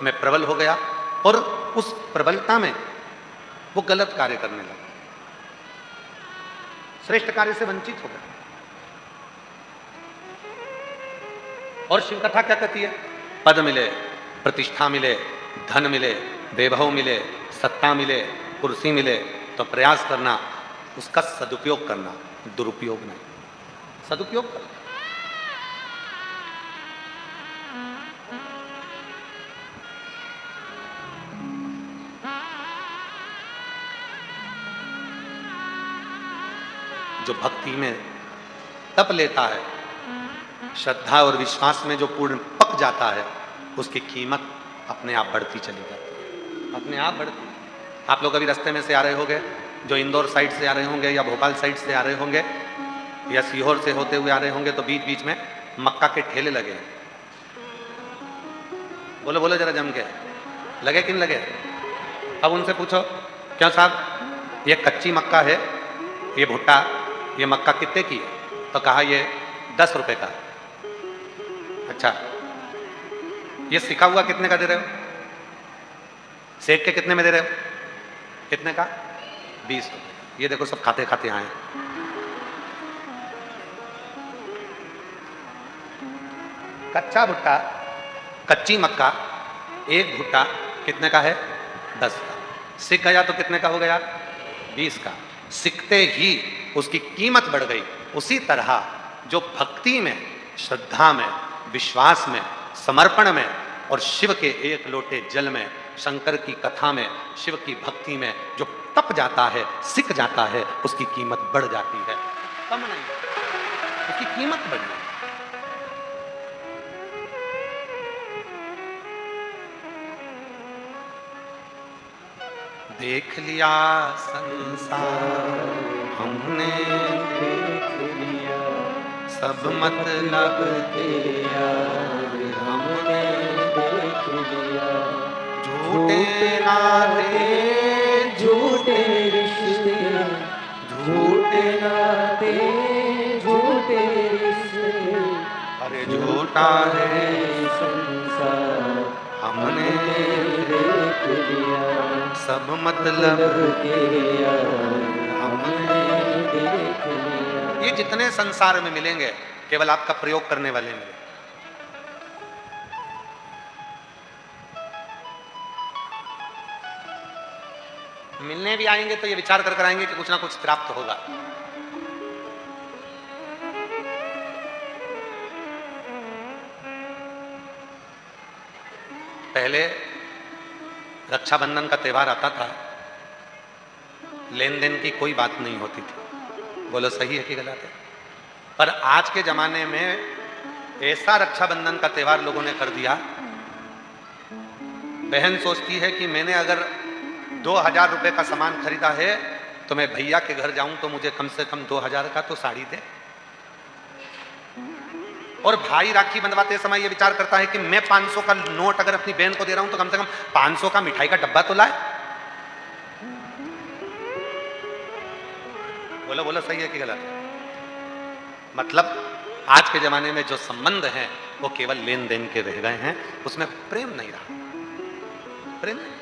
में प्रबल हो गया और उस प्रबलता में वो गलत कार्य करने लगा, श्रेष्ठ कार्य से वंचित हो गया। और शिव कथा क्या कहती है? पद मिले, प्रतिष्ठा मिले, धन मिले, वैभव मिले, सत्ता मिले, कुर्सी मिले तो प्रयास करना, उसका सदुपयोग करना, दुरुपयोग नहीं, सदुपयोग करना। जो भक्ति में तप लेता है, श्रद्धा और विश्वास में जो पूर्ण पक जाता है, उसकी कीमत अपने आप बढ़ती चली जाती है, अपने आप बढ़ती। आप लोग अभी रास्ते में से आ रहे होंगे, जो इंदौर साइड से आ रहे होंगे या भोपाल साइड से आ रहे होंगे या सीहोर से होते हुए आ रहे होंगे, तो बीच बीच में मक्का के ठेले लगे हैं। बोलो बोलो जरा जम के, लगे कि नहीं लगे? अब उनसे पूछो, क्यों साहब ये कच्ची मक्का है, ये भुट्टा, ये मक्का कितने की है? तो कहा ये 10 रुपए का। अच्छा, ये सिका हुआ कितने का दे रहे हो? सेक के कितने में दे रहे हो? कितने का? 20 रुपए। ये देखो सब खाते खाते आए। कच्चा भुट्टा, कच्ची मक्का, एक भुट्टा कितने का है? 10 का। सिक गया तो कितने का हो गया? 20 का। सिकते ही उसकी कीमत बढ़ गई। उसी तरह जो भक्ति में, श्रद्धा में, विश्वास में, समर्पण में और शिव के एक लोटे जल में, शंकर की कथा में, शिव की भक्ति में जो तप जाता है, सिक जाता है, उसकी कीमत बढ़ जाती है, कम नहीं, उसकी कीमत बढ़ जाती है। देख लिया संसार हमने, देख लिया सब मतलब तेरा हमने देख लिया। झूठे नाते झूठे रिश्ते, झूठे नाते झूठे रिश्ते, अरे झूठा है संसार हमने देख लिया, सब मतलब तेरा हमने देख लिया। ये जितने संसार में मिलेंगे केवल आपका प्रयोग करने वाले मिलेंगे। मिलने भी आएंगे तो ये विचार कर आएंगे कि कुछ ना कुछ प्राप्त होगा। पहले रक्षाबंधन का त्योहार आता था, लेन देन की कोई बात नहीं होती थी। बोलो सही है कि गलत है? पर आज के जमाने में ऐसा रक्षाबंधन का त्योहार लोगों ने कर दिया, बहन सोचती है कि मैंने अगर 2000 रुपए का सामान खरीदा है तो मैं भैया के घर जाऊं तो मुझे कम से कम 2000 का तो साड़ी दे। और भाई राखी बंधवाते समय ये विचार करता है कि मैं 500 का नोट अगर अपनी बहन को दे रहा हूं तो कम से कम 500 का मिठाई का डब्बा तो लाए। बोलो बोलो सही है कि गलत है? मतलब आज के जमाने में जो संबंध हैं वो केवल लेन देन के रह गए हैं, उसमें प्रेम नहीं रहा। प्रेम नहीं।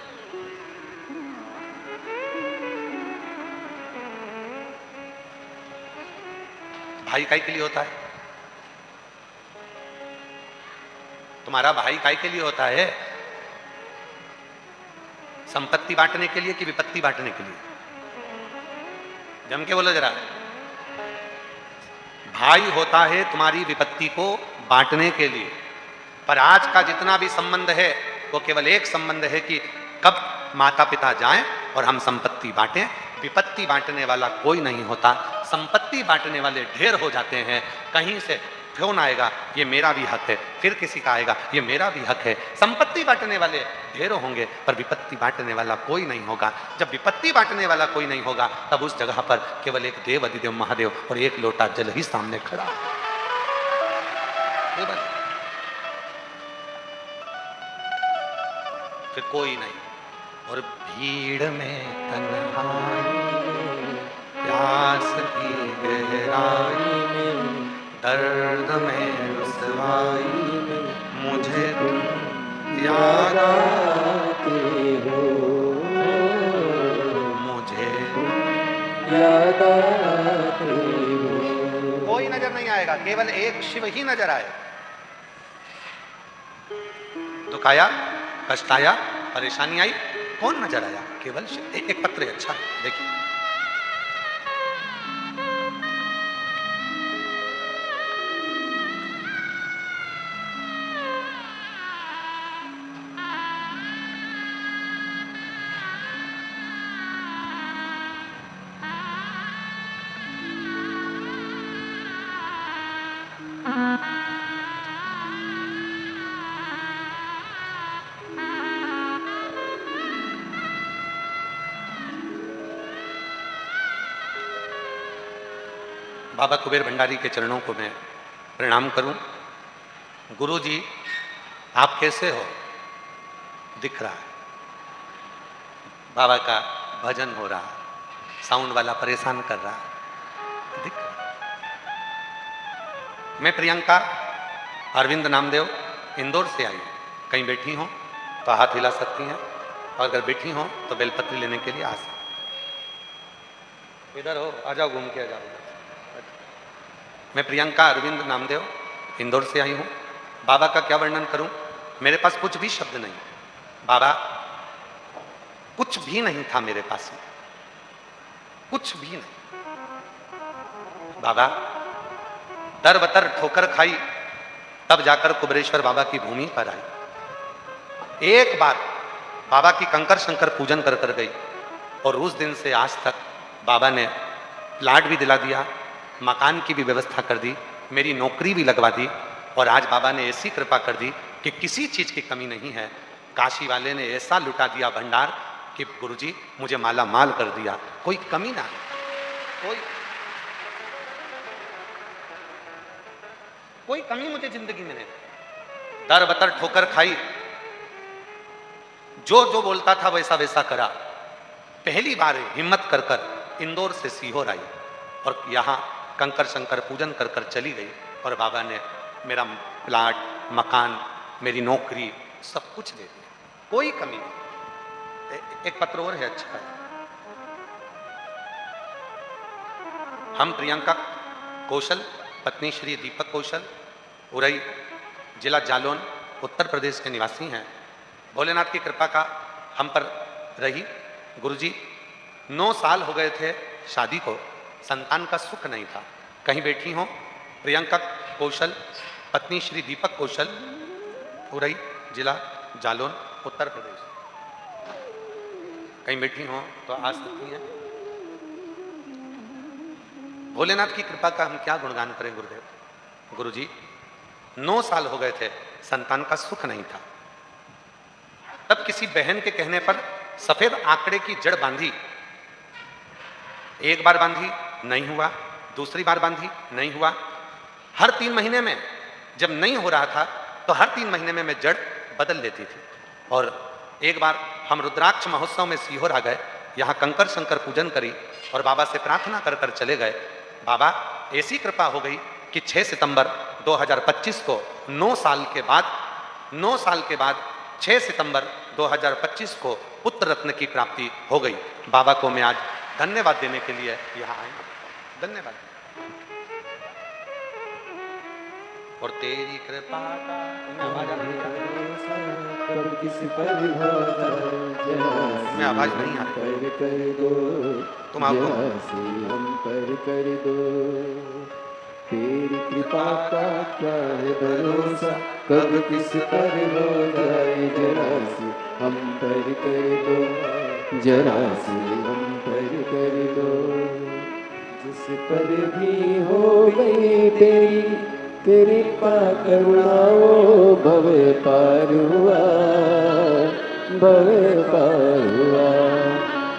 भाई काहे के लिए होता है? तुम्हारा भाई काहे के लिए होता है? संपत्ति बांटने के लिए कि विपत्ति बांटने के लिए? जम के बोलो जरा। भाई होता है तुम्हारी विपत्ति को बांटने के लिए। पर आज का जितना भी संबंध है वो केवल एक संबंध है कि कब माता पिता जाएं और हम संपत्ति बांटें। विपत्ति बांटने वाला कोई नहीं होता। संपत्ति बांटने वाले ढेर हो जाते हैं। कहीं से फोन आएगा ये मेरा भी हक है, फिर किसी का आएगा ये मेरा भी हक है। संपत्ति बांटने वाले ढेर होंगे पर विपत्ति बांटने वाला कोई नहीं होगा। जब विपत्ति बांटने वाला कोई नहीं होगा तब उस जगह पर केवल एक देव अधिदेव महादेव और एक लोटा जल ही सामने खड़ा है। फिर कोई नहीं। और भीड़ में तन्हाई, प्यास की गहराई में, दर्द में रुसवाई में, मुझे तुम याद आते हो, मुझे याद आते हो। कोई नजर नहीं आएगा, केवल एक शिव ही नजर आए। दुख आया, कष्ट आया, परेशानी आई, कौन नजर आया? केवल शिव। एक पत्र है, अच्छा है, देखिए। बाबा कुबेर भंडारी के चरणों को मैं प्रणाम करूं। गुरु जी, आप कैसे हो? दिख रहा है, बाबा का भजन हो रहा है, साउंड वाला परेशान कर रहा है, दिख रहा है। मैं प्रियंका अरविंद नामदेव इंदौर से आई हूँ। कहीं बैठी हो तो हाथ हिला सकती हैं, और अगर बैठी हो तो बेलपत्री लेने के लिए आ सकती। इधर हो, आ जाओ, घूम के आ जाओ। मैं प्रियंका अरविंद नामदेव इंदौर से आई हूँ। बाबा का क्या वर्णन करूं? मेरे पास कुछ भी शब्द नहीं। बाबा, कुछ भी नहीं था मेरे पास में, कुछ भी नहीं। बाबा दर बतर ठोकर खाई, तब जाकर कुबेरेश्वर बाबा की भूमि पर आई। एक बार बाबा की कंकर शंकर पूजन कर कर गई, और उस दिन से आज तक बाबा ने प्लाट भी दिला दिया, मकान की भी व्यवस्था कर दी, मेरी नौकरी भी लगवा दी, और आज बाबा ने ऐसी कृपा कर दी कि किसी चीज की कमी नहीं है। काशी वाले ने ऐसा लुटा दिया भंडार कि गुरुजी मुझे माला माल कर दिया, कोई कमी ना है, कोई कमी मुझे जिंदगी में नहीं। दर बतर ठोकर खाई, जो जो बोलता था वैसा वैसा करा। पहली बार हिम्मत कर कर इंदौर से सीहोर आई, और यहाँ कंकर शंकर पूजन कर कर चली गई, और बाबा ने मेरा प्लाट, मकान, मेरी नौकरी सब कुछ दे दिया, कोई कमी नहीं। एक पत्र और है, अच्छा है। हम प्रियंका कौशल, पत्नी श्री दीपक कौशल, उरई जिला जालौन, उत्तर प्रदेश के निवासी हैं। भोलेनाथ की कृपा का हम पर रही। गुरुजी, 9 साल हो गए थे शादी को, संतान का सुख नहीं था। कहीं बैठी हो, प्रियंका कौशल, पत्नी श्री दीपक कौशल, उरई जिला जालौन, उत्तर प्रदेश। कहीं बैठी हो तो आ सकती हैं। भोलेनाथ की कृपा का हम क्या गुणगान करें गुरुदेव। गुरुजी, 9 साल हो गए थे, संतान का सुख नहीं था। तब किसी बहन के कहने पर सफेद आंकड़े की जड़ बांधी। एक बार बांधी, नहीं हुआ। दूसरी बार बांधी, नहीं हुआ। हर 3 महीने में जब नहीं हो रहा था तो हर 3 महीने में मैं जड़ बदल लेती थी। और एक बार हम रुद्राक्ष महोत्सव में सीहोर आ गए, यहाँ कंकर शंकर पूजन करी और बाबा से प्रार्थना कर कर चले गए। बाबा ऐसी कृपा हो गई कि 6 सितंबर 2025 को 9 साल के बाद 6 सितंबर 2025 को पुत्र रत्न की प्राप्ति हो गई। बाबा को मैं आज धन्यवाद देने के लिए यहाँ आए। धन्यवाद। और तेरी कृपा का मैं आवाज नहीं आ रही, तुम आओ। हम पर कर दो, तेरी कृपा का क्या है भरोसा, कब किस पर हो जाए जरा सी हम पर कर दो, जरा सी हम पर कर दो। जिस पर भी हो गई तेरी कृपा करुणा, वो भव पार हुआ, भव पार हुआ।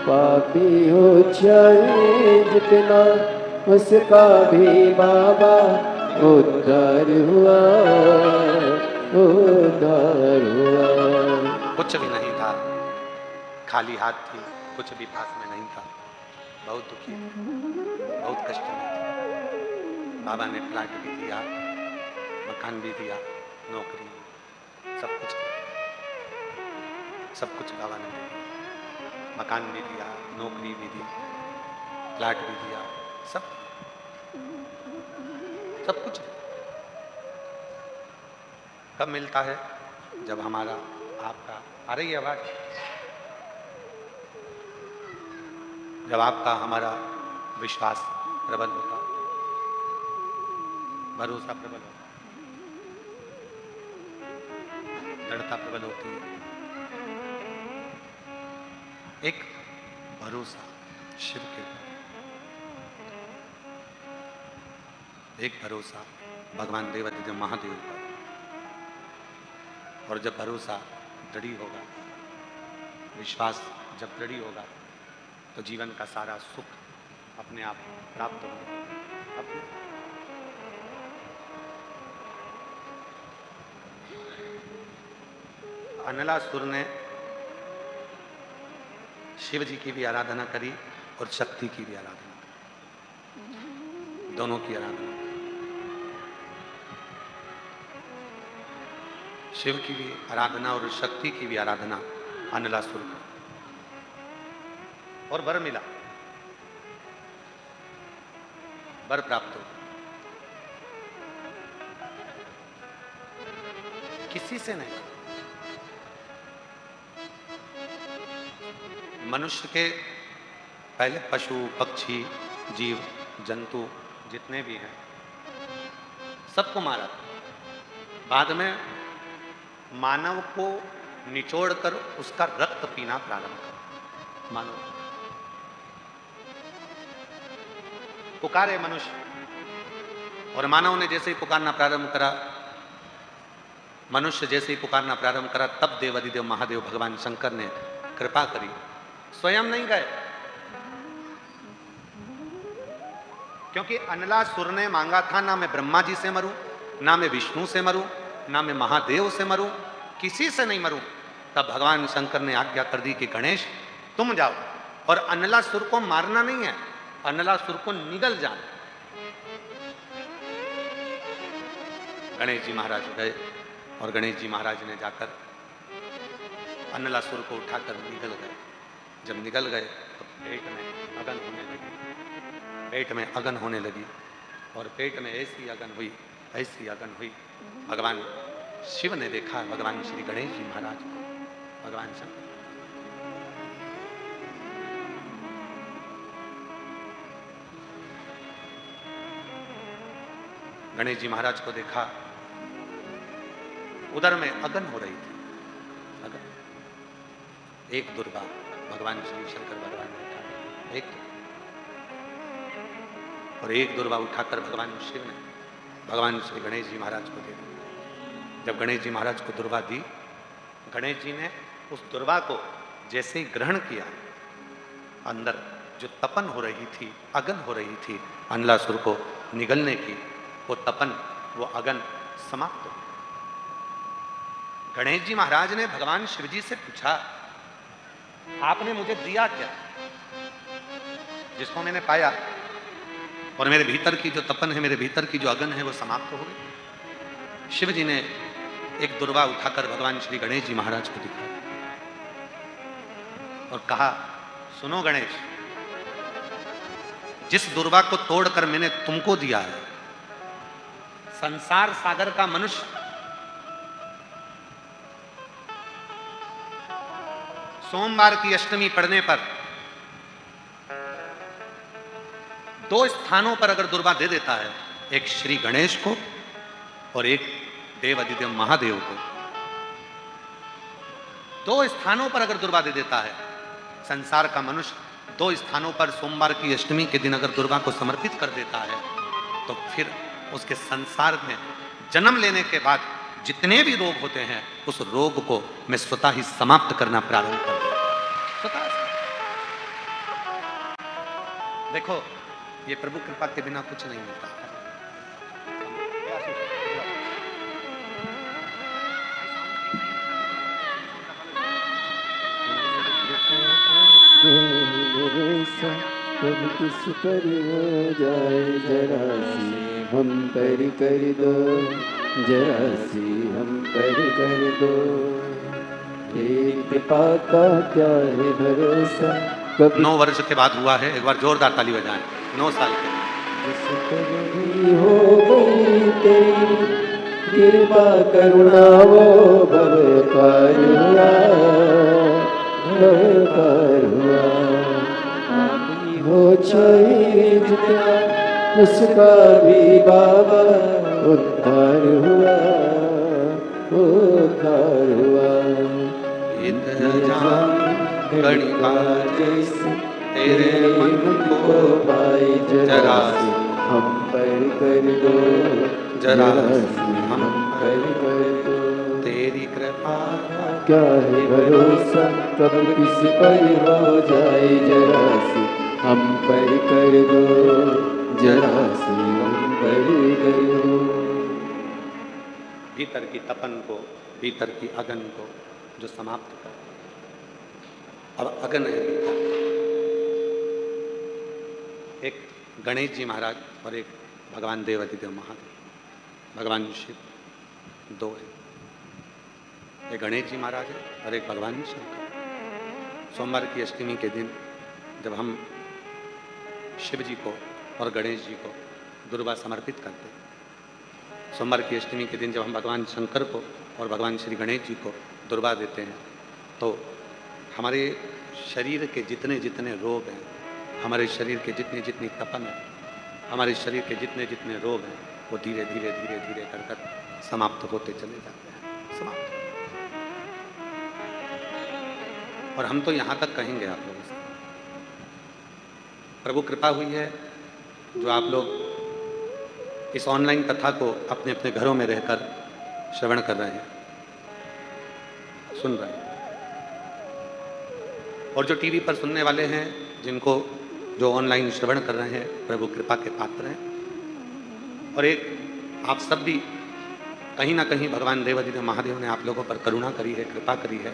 पापी हो चाहे जितना, उसका भी बाबा उद्धार हुआ, उद्धार हुआ। कुछ भी नहीं था, खाली हाथ थी, कुछ भी पास में नहीं था। बहुत दुखी, बहुत कष्ट में थी। बाबा ने प्लाट भी दिया, मकान भी दिया, नौकरी, सब कुछ दिया। सब कुछ बाबा ने दे दिया, मकान भी दिया, नौकरी भी दी, फ्लैट भी दिया, सब सब कुछ। कब मिलता है? जब हमारा आपका, आ रही है आवाज, जब आपका हमारा विश्वास प्रबल होता, भरोसा प्रबल होता, दृढ़ता प्रबल होती है। एक भरोसा शिव के ऊपर, एक भरोसा भगवान देवादिदेव महादेव पर। और जब भरोसा दृढ़ होगा, विश्वास जब दृढ़ होगा, तो जीवन का सारा सुख अपने आप प्राप्त होगा। अनलासुर ने शिव जी की भी आराधना करी और शक्ति की भी आराधना करी, दोनों की आराधना। शिव की भी आराधना और शक्ति की भी आराधना अनलासुर को, और वर मिला, वर प्राप्त हो। किसी से नहीं, मनुष्य के पहले पशु पक्षी जीव जंतु जितने भी हैं सबको मारा, बाद में मानव को निचोड़कर उसका रक्त पीना प्रारंभ कर। मानव पुकारे मनुष्य, और मानव ने जैसे ही पुकारना प्रारंभ करा, मनुष्य जैसे ही पुकारना प्रारंभ करा, तब देवादिदेव महादेव भगवान शंकर ने कृपा करी, स्वयं नहीं गए। क्योंकि अनलासुर ने मांगा था, ना मैं ब्रह्मा जी से मरूं, ना मैं विष्णु से मरूं, ना मैं महादेव से मरूं, किसी से नहीं मरूं। तब भगवान शंकर ने आज्ञा कर दी कि गणेश तुम जाओ, और अनलासुर को मारना नहीं है, अनलासुर को निगल जाना। गणेश जी महाराज गए, और गणेश जी महाराज ने जाकर अनलासुर को उठाकर निगल गए। जब निगल गए तो पेट में अगन होने लगी, पेट में अगन होने लगी, और पेट में ऐसी अगन हुई, ऐसी अगन हुई। भगवान शिव ने देखा भगवान श्री गणेश जी महाराज को, भगवान शंकर। गणेश जी महाराज को देखा, उदर में अगन हो रही थी, अगन। एक दुर्गा भगवान श्री शंकर भगवान ने उठा, एक, और एक दुर्गा उठाकर भगवान शिव ने भगवान श्री गणेश जी महाराज को दे दी। जब गणेश जी महाराज को दुर्वा दी, गणेश जी ने उस दुर्वा को जैसे ही ग्रहण किया, अंदर जो तपन हो रही थी, अगन हो रही थी अनलासुर को निगलने की, वो तपन, वो अगन समाप्त हो। गणेश जी महाराज ने भगवान शिव जी से पूछा, आपने मुझे दिया क्या जिसको मैंने पाया, और मेरे भीतर की जो तपन है, मेरे भीतर की जो अगन है, वो समाप्त हो गई। शिव जी ने एक दुर्वा उठाकर भगवान श्री गणेश जी महाराज को दिखाया और कहा, सुनो गणेश, जिस दुर्वा को तोड़कर मैंने तुमको दिया है, संसार सागर का मनुष्य सोमवार की अष्टमी पड़ने पर 2 स्थानों पर अगर दुर्वा दे देता है, एक श्री गणेश को और एक देवादिदेव महादेव को, 2 स्थानों पर अगर दुर्वा दे देता है, संसार का मनुष्य 2 स्थानों पर सोमवार की अष्टमी के दिन अगर दुर्वा को समर्पित कर देता है, तो फिर उसके संसार में जन्म लेने के बाद जितने भी रोग होते हैं, उस रोग को मैं स्वतः ही समाप्त करना प्रारंभ कर दूं, स्वतः। देखो, ये प्रभु कृपा के बिना कुछ नहीं मिलता। कब किस पर हो जाए जरा सी हम पर कर दो, जरा सी हम पर कर दो। तेरी कृपा का क्या है भरोसा, कभी 9 वर्ष के बाद हुआ है। एक बार जोरदार ताली बजाएं। 9 साल के। जिस पर भी हो गई तेरी कृपा करुणा वो भवकार हुआ, भवकार हुआ। पापी हो चाहे जितना उसका भी बाबा उद्धार हुआ, उद्धार हुआ। गणिका जैसे तेरे मन को पाए जरा जरा सी हम पर कर दो, जरा सी हम पर कर दो। तेरी कृपा क्या है भरोसा, कब किसी पर हो जाए जरा सी हम पर कर दो, जरा सी हम पर कर दो। भीतर की तपन को, भीतर की अगन को जो समाप्त कर। अब अगन है भीतर। एक गणेश जी महाराज और एक भगवान देवाधिदेव महादेव, भगवान शिव दो है। एक गणेश जी महाराज है और एक भगवान शंकर। सोमवार की अष्टमी के दिन जब हम शिव जी को और गणेश जी को दुर्वा समर्पित करते हैं, सोमवार की अष्टमी के दिन जब हम भगवान शंकर को और भगवान श्री गणेश जी को दुर्वा देते हैं, तो हमारे शरीर के जितने जितने रोग हैं, हमारे शरीर के जितनी जितनी तपन है, हमारे शरीर के जितने जितने रोग हैं, वो धीरे धीरे धीरे धीरे कर कर समाप्त होते चले जाते हैं। समाप्त। और हम तो यहाँ तक कहेंगे आप लोगों से, प्रभु कृपा हुई है जो आप लोग इस ऑनलाइन कथा को अपने अपने घरों में रहकर श्रवण कर रहे हैं, सुन रहे हैं। और जो टीवी पर सुनने वाले हैं, जिनको जो ऑनलाइन श्रवण कर रहे हैं, प्रभु कृपा के पात्र हैं। और एक आप सब भी कहीं ना कहीं भगवान देवाधिदेव महादेव ने आप लोगों पर करुणा करी है, कृपा करी है।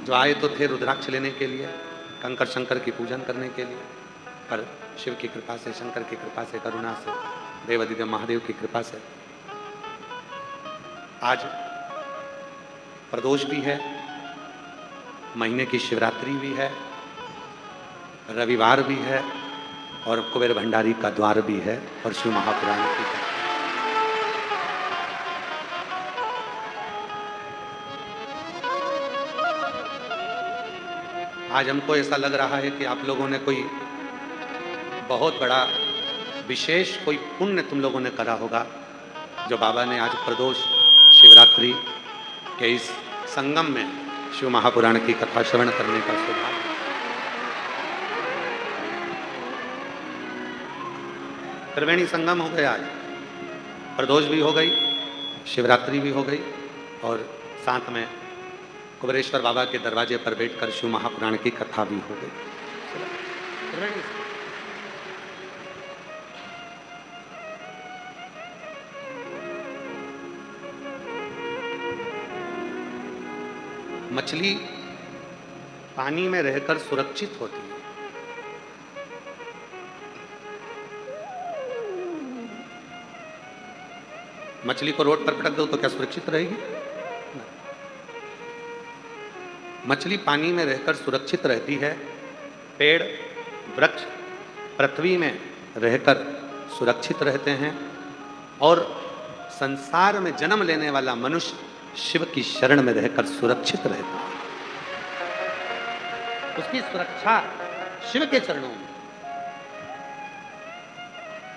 जो आए तो थे रुद्राक्ष लेने के लिए, कंकर शंकर की पूजन करने के लिए, पर शिव की कृपा से, शंकर की कृपा से, करुणा से, देवाधिदेव महादेव की कृपा से आज प्रदोष भी है, महीने की शिवरात्रि भी है, रविवार भी है, और कुबेर भंडारी का द्वार भी है, और शिव महापुराण की है। आज हमको ऐसा लग रहा है कि आप लोगों ने कोई बहुत बड़ा विशेष कोई पुण्य तुम लोगों ने करा होगा, जो बाबा ने आज प्रदोष शिवरात्रि के इस संगम में शिव महापुराण की कथा श्रवण करने का सौभाग्य। त्रिवेणी संगम हो गया आज, प्रदोष भी हो गई, शिवरात्रि भी हो गई, और साथ में कुबेरेश्वर बाबा के दरवाजे पर बैठकर शिव महापुराण की कथा भी हो गई। मछली पानी में रहकर सुरक्षित होती है। मछली को रोड पर पटक दो तो क्या सुरक्षित रहेगी? मछली पानी में रहकर सुरक्षित रहती है। पेड़, वृक्ष पृथ्वी में रहकर सुरक्षित रहते हैं, और संसार में जन्म लेने वाला मनुष्य शिव की शरण में रहकर सुरक्षित रहता है। उसकी सुरक्षा शिव के चरणों में,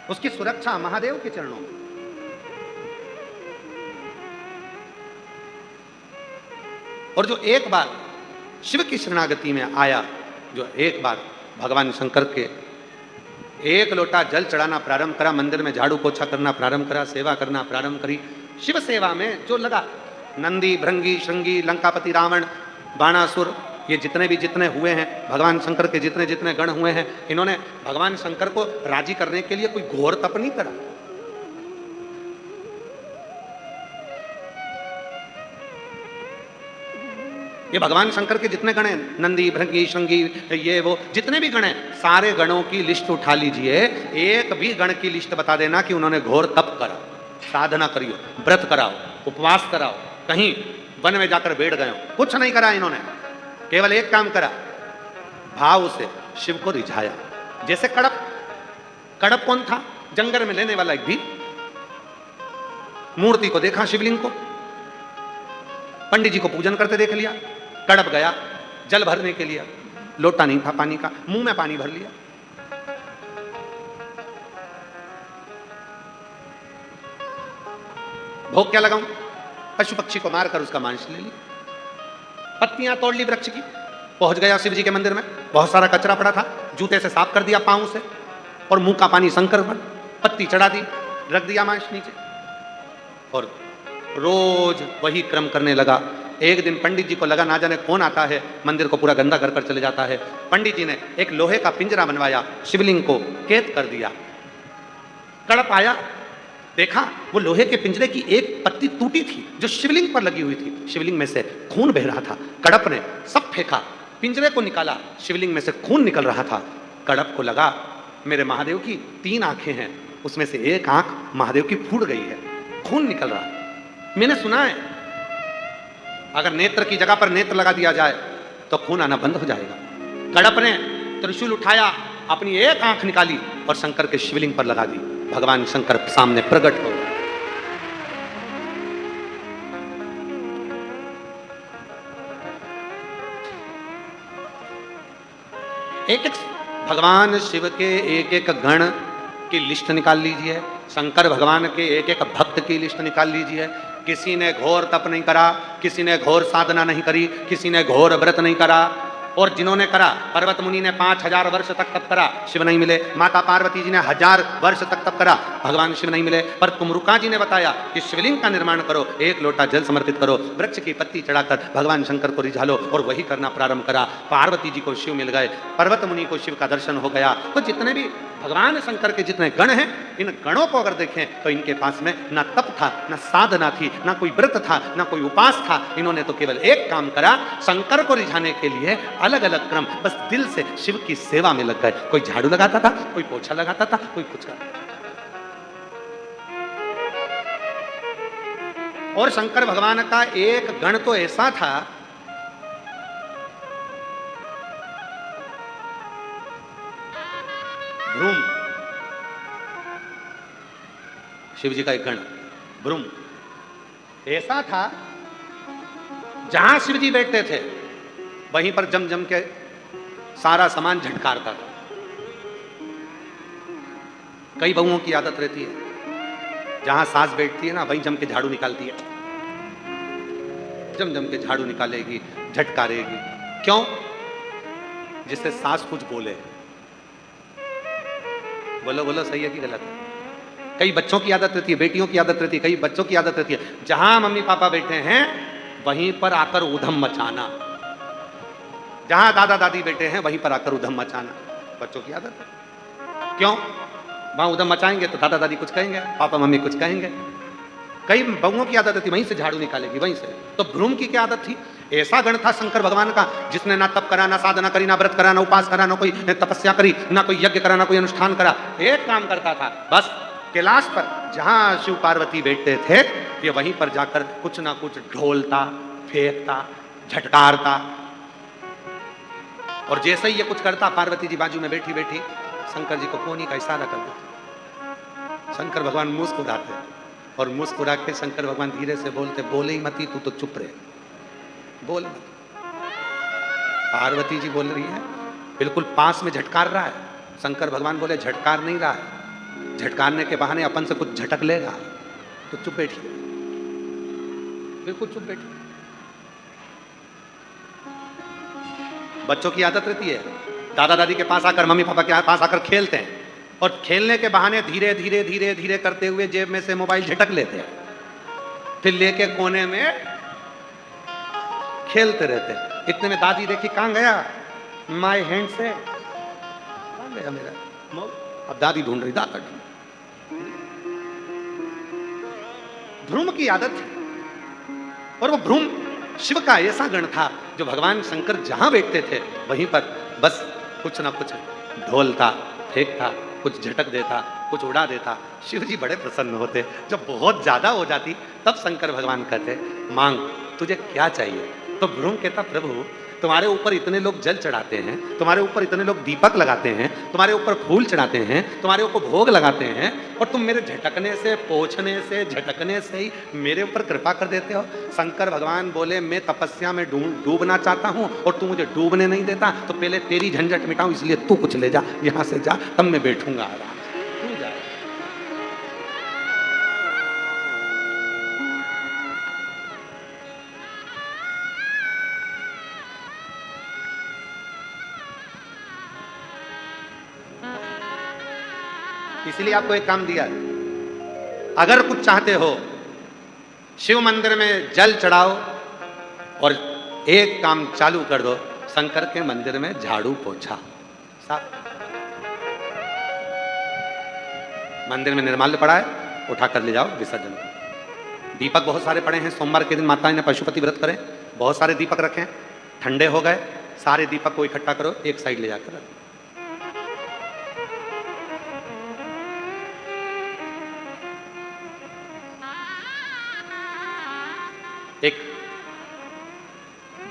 उसकी सुरक्षा महादेव के चरणों में। और जो एक बार शिव की शरणागति में आया, जो एक बार भगवान शंकर के एक लोटा जल चढ़ाना प्रारंभ करा, मंदिर में झाड़ू पोछा करना प्रारंभ करा, सेवा करना प्रारंभ करी, शिव सेवा में जो लगा, नंदी, भृंगी, श्रृंगी, लंकापति, रावण, बाणासुर, ये जितने हुए हैं, भगवान शंकर के जितने जितने गण हुए हैं, इन्होंने भगवान शंकर को राजी करने के लिए कोई घोर तप नहीं करा। ये भगवान शंकर के जितने गण हैं, नंदी, भृंगी, श्रृंगी, ये वो जितने भी गण हैं, सारे गणों की लिस्ट उठा लीजिए, एक भी गण की लिस्ट बता देना कि उन्होंने घोर तप करा, साधना करियो, व्रत कराओ, उपवास कराओ, कहीं वन में जाकर बैठ गए हो। कुछ नहीं करा इन्होंने, केवल एक काम करा, भाव से शिव को रिझाया। जैसे कड़प, कड़प कौन था? जंगल में लेने वाला एक भी। मूर्ति को देखा, शिवलिंग को, पंडित जी को पूजन करते देख लिया। कड़प गया जल भरने के लिए, लोटा नहीं था पानी का, मुंह में पानी भर लिया। भोग क्या लगाऊं? पशु पक्षी को मारकर उसका मांस ले लिया। पत्तियां तोड़ ली वृक्ष की, पहुंच गया शिव जी के मंदिर में। बहुत सारा कचरा पड़ा था, जूते से साफ कर दिया पांव से, और मुंह का पानी शंकर पर, पत्ती चढ़ा दी, रख दिया मांस नीचे, और रोज वही क्रम करने लगा। एक दिन पंडित जी को लगा ना जाने कौन आता है, मंदिर को पूरा गंदा कर चले जाता है। पंडित जी ने एक लोहे का पिंजरा बनवाया, शिवलिंग को कैद कर दिया। कड़प आया, देखा वो लोहे के पिंजरे की एक पत्ती टूटी थी जो शिवलिंग पर लगी हुई थी। शिवलिंग में से खून बह रहा था। कड़प ने सब फेंका, पिंजरे को निकाला, शिवलिंग में से खून निकल रहा था। कड़प को लगा मेरे महादेव की 3 आंखें हैं, उसमें से एक आंख महादेव की फूट गई है, खून निकल रहा है। मैंने सुना है अगर नेत्र की जगह पर नेत्र लगा दिया जाए तो खून आना बंद हो जाएगा। कड़प ने त्रिशूल उठाया, अपनी एक आंख निकाली और शंकर के शिवलिंग पर लगा दी। भगवान शंकर सामने प्रकट हो गए। एक एक भगवान शिव के एक एक गण की लिस्ट निकाल लीजिए, शंकर भगवान के एक एक भक्त की लिस्ट निकाल लीजिए। किसी ने घोर तप नहीं करा, किसी ने घोर साधना नहीं करी, किसी ने घोर व्रत नहीं करा, और जिन्होंने करा, पर्वत मुनि ने 5000 वर्ष तक तप करा, शिव नहीं मिले। माता पार्वती जी ने 1000 वर्ष तक तप करा, भगवान शिव नहीं मिले। पर कुमरुका जी ने बताया कि शिवलिंग का निर्माण करो, 1 लोटा जल समर्पित करो, वृक्ष की पत्ती चढ़ाकर भगवान शंकर को रिझा लो, और वही करना प्रारंभ करा। पार्वती जी को शिव मिल गए, पर्वत मुनि को शिव का दर्शन हो गया। तो जितने भी भगवान शंकर के जितने गण हैं, इन गणों को अगर देखें तो इनके पास में ना तप था, ना साधना थी, ना कोई व्रत था, ना कोई उपास था। इन्होंने तो केवल एक काम करा, शंकर को रिझाने के लिए अलग अलग क्रम, बस दिल से शिव की सेवा में लग गए। कोई झाड़ू लगाता था, कोई पोछा लगाता था, कोई कुछ करता था। और शंकर भगवान का एक गण तो ऐसा था, भ्रूम, शिव जी का एक गण भ्रूम ऐसा था, जहां शिव जी बैठते थे वहीं पर जम जम के सारा सामान झटकारता था। कई बहुओं की आदत रहती है, जहां सास बैठती है ना वहीं जम के झाड़ू निकालती है, जम जम के झाड़ू निकालेगी, झटकारेगी। क्यों? जिससे सास कुछ बोले। बोलो बोलो, सही है कि गलत है? कई बच्चों की आदत रहती है, बेटियों की आदत रहती है, कई बच्चों की आदत रहती है, जहां मम्मी पापा बैठे हैं वहीं पर आकर उधम मचाना, जहां दादा दादी बैठे हैं वहीं पर आकर उधम मचाना। बच्चों की आदत है। क्यों? वहां उधम मचाएंगे तो दादा दादी कुछ कहेंगे, पापा मम्मी कुछ कहेंगे। कई बहुओं की आदत थी, वहीं से झाड़ू निकालेगी, वहीं से। तो भ्रूम की क्या आदत थी? ऐसा गण था शंकर भगवान का, जिसने ना तप करा, ना साधना करी, ना व्रत करा, ना उपास करा, ना कोई तपस्या करी, ना कोई यज्ञ करा, ना कोई अनुष्ठान करा। एक काम करता था, बस कैलाश पर जहां शिव पार्वती बैठते थे, ये वहीं पर जाकर कुछ ना कुछ ढोलता, फेंकता, झटकारता। और जैसे ही ये कुछ करता, पार्वती जी बाजू में बैठी बैठी शंकर जी को कोनी का इशारा कर देते। शंकर भगवान मुस्कुराते, और मुस्कुरा के शंकर भगवान धीरे से बोलते, बोले ही मती, तू तो चुप रहे, बोल मत। पार्वती जी बोल रही है, बिल्कुल पास में झटकार रहा है। शंकर भगवान बोले, झटकार नहीं रहा है, झटकारने के बहाने अपन से कुछ झटक लेगा, तो चुप बैठिए, बिल्कुल चुप बैठिए। बच्चों की आदत रहती है, दादा दादी के पास आकर, मम्मी पापा के पास आकर खेलते हैं, और खेलने के बहाने धीरे धीरे धीरे धीरे करते हुए जेब में से मोबाइल झटक लेते हैं, फिर लेके कोने में खेलते रहते हैं। इतने में दादी देखी, कहां गया माय हैंड से, कहां गया मेरा मोबाइल? अब दादी ढूंढ रही, दादा ढूंढ। भ्रूम की आदत थी, और वो भ्रूम शिव का ऐसा गण था जो भगवान शंकर जहां बैठते थे वहीं पर बस कुछ ना कुछ ढोलता, फेंकता, कुछ झटक देता, कुछ उड़ा देता। शिव जी बड़े प्रसन्न होते। जब बहुत ज्यादा हो जाती तब शंकर भगवान कहते, मांग तुझे क्या चाहिए? तो भृंग कहता, प्रभु तुम्हारे ऊपर इतने लोग जल चढ़ाते हैं, तुम्हारे ऊपर इतने लोग दीपक लगाते हैं, तुम्हारे ऊपर फूल चढ़ाते हैं, तुम्हारे ऊपर भोग लगाते हैं, और तुम मेरे झटकने से, पोंछने से, झटकने से ही मेरे ऊपर कृपा कर देते हो। शंकर भगवान बोले, मैं तपस्या में डूबना चाहता हूँ और तू मुझे डूबने नहीं देता, तो पहले तेरी झंझट मिटाऊं, इसलिए तू कुछ ले जा, यहाँ से जा, तब मैं बैठूंगा आराम से। तू जा। इसलिए आपको एक काम दिया, अगर कुछ चाहते हो शिव मंदिर में जल चढ़ाओ और एक काम चालू कर दो, शंकर के मंदिर में झाड़ू पोछा साफ। मंदिर में निर्माल्य पड़ा है, उठा कर ले जाओ, विसर्जन करो। दीपक बहुत सारे पड़े हैं, सोमवार के दिन माताएं ने पशुपति व्रत करें, बहुत सारे दीपक रखें, ठंडे हो गए, सारे दीपक को इकट्ठा करो, एक साइड ले जाकर रखो। एक